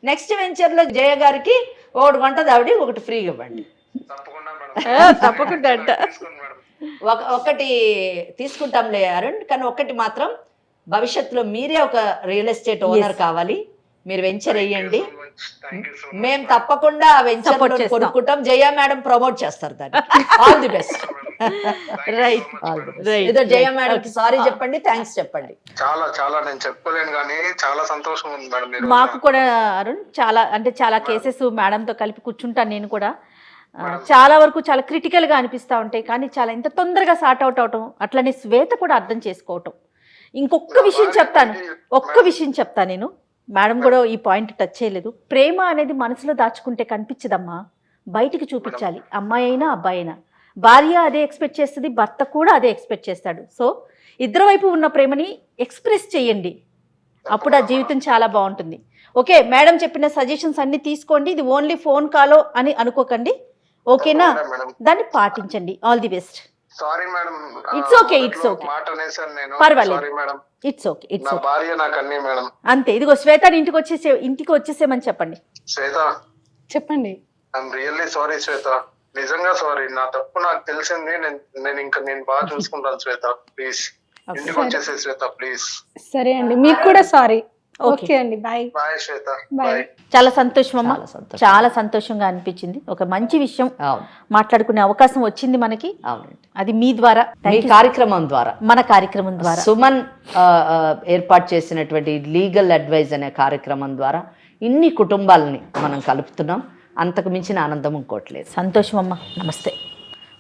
నెక్స్ట్ వెంచర్లో జయ గారికి ఒకటి కొంటది ఆవిడ, ఒకటి ఫ్రీగా ఇవ్వండి.
తప్పకుండా మేడం.
తప్పకుండా అంట.
తీసుకోండి మేడం.
ఒకటి తీసుకుంటాంలే అరుణ్, కానీ ఒకటి మాత్రం భవిష్యత్తులో మీరే ఒక రియల్ ఎస్టేట్ ఓనర్ కావాలి. మీరు వెంచర్ వేయండి,
థ్యాంక్ యూ సో మచ్.
మేము తప్పకుండా ఆ వెంచర్
Support చేస్తాం.
కొనుక్కుంటాం. జయ మేడం ప్రమోట్ చేస్తారు దాన్ని. All the best.
Right right.
ఏదో జయ మేడం కి సారీ చెప్పండి, థ్యాంక్స్ చెప్పండి.
చాలా చాలా నేను చెప్పుకోలేను కానీ చాలా సంతోషం ఉంది మేడం. మీరు
మాకు కూడా అరుణ్ చాలా కేసెస్ మేడంతో కలిపి కూర్చుంటాను నేను కూడా. చాలా వరకు చాలా క్రిటికల్గా అనిపిస్తూ ఉంటాయి, కానీ చాలా ఇంత తొందరగా సార్ట్ అవుట్ అవటం, అట్లనే శ్వేత కూడా అర్థం చేసుకోవటం. ఇంకొక విషయం చెప్తాను, నేను మేడం కూడా ఈ పాయింట్ టచ్ చేయలేదు. ప్రేమ అనేది మనసులో దాచుకుంటే కనిపించదమ్మా, బయటికి చూపించాలి. అమ్మాయి అయినా అబ్బాయి అయినా. భార్య అదే ఎక్స్పెక్ట్ చేస్తుంది, భర్త కూడా అదే ఎక్స్పెక్ట్ చేస్తాడు. సో ఇద్దరు వైపు ఉన్న ప్రేమని ఎక్స్ప్రెస్ చేయండి, అప్పుడు ఆ జీవితం చాలా బాగుంటుంది. ఓకే, మేడం చెప్పిన సజెషన్స్ అన్ని తీసుకోండి. ఇది ఓన్లీ ఫోన్ కాలో అని అనుకోకండి, ఓకేనా? దాన్ని పాటించండి. All the best.
Sorry madam.
It's okay, it's okay.
మాట అనేసాను నేను.
పర్వాలేదు.
Sorry madam.
It's okay, it's
నా
ఓకే.
భార్య నాకు అన్నీ మేడం.
అంతే. ఇదిగో శ్వేత ఇంటికి వచ్చేసేమని చెప్పండి.
శ్వేత,
చెప్పండి.
ఐఎమ్ రియల్లీ సారీ శ్వేత, నిజంగా సారీ. నా తప్పు నాకు తెలిసింది. నేను బాగా చూసుకుంటాను శ్వేత. ప్లీజ్ ఇంటికి వచ్చేసే శ్వేత, ప్లీజ్.
సరే అండి, మీకు కూడా సారీ.
Okay.
ఓకే అండి, బాయ్.
బాయ్ శ్వేత.
బాయ్.
బాయ్.
చాలా సంతోషం అమ్మా,
చాలా సంతోషం.
చాలా సంతోషంగా అనిపించింది. ఒక మంచి విషయం
అవును,
మాట్లాడుకునే అవకాశం వచ్చింది మనకి,
అవునండి.
అది మీ ద్వారా,
మీ కార్యక్రమం ద్వారా,
మన కార్యక్రమం ద్వారా.
సుమన్ ఏర్పాటు చేసినటువంటి లీగల్ అడ్వైజ్ అనే కార్యక్రమం ద్వారా ఇన్ని కుటుంబాలని మనం కలుపుతున్నాం. అంతకు మించిన ఆనందం ఇంకోట్లేదు.
సంతోషం అమ్మా, నమస్తే.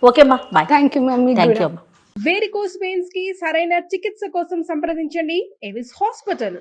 ఓకే అమ్మా, bye.
Thank you ma'am.
Thank you అమ్మా.
వేరికోస్ వెయిన్స్ కి సరైన చికిత్స కోసం సంప్రదించండి ఎవిస్ హాస్పిటల్.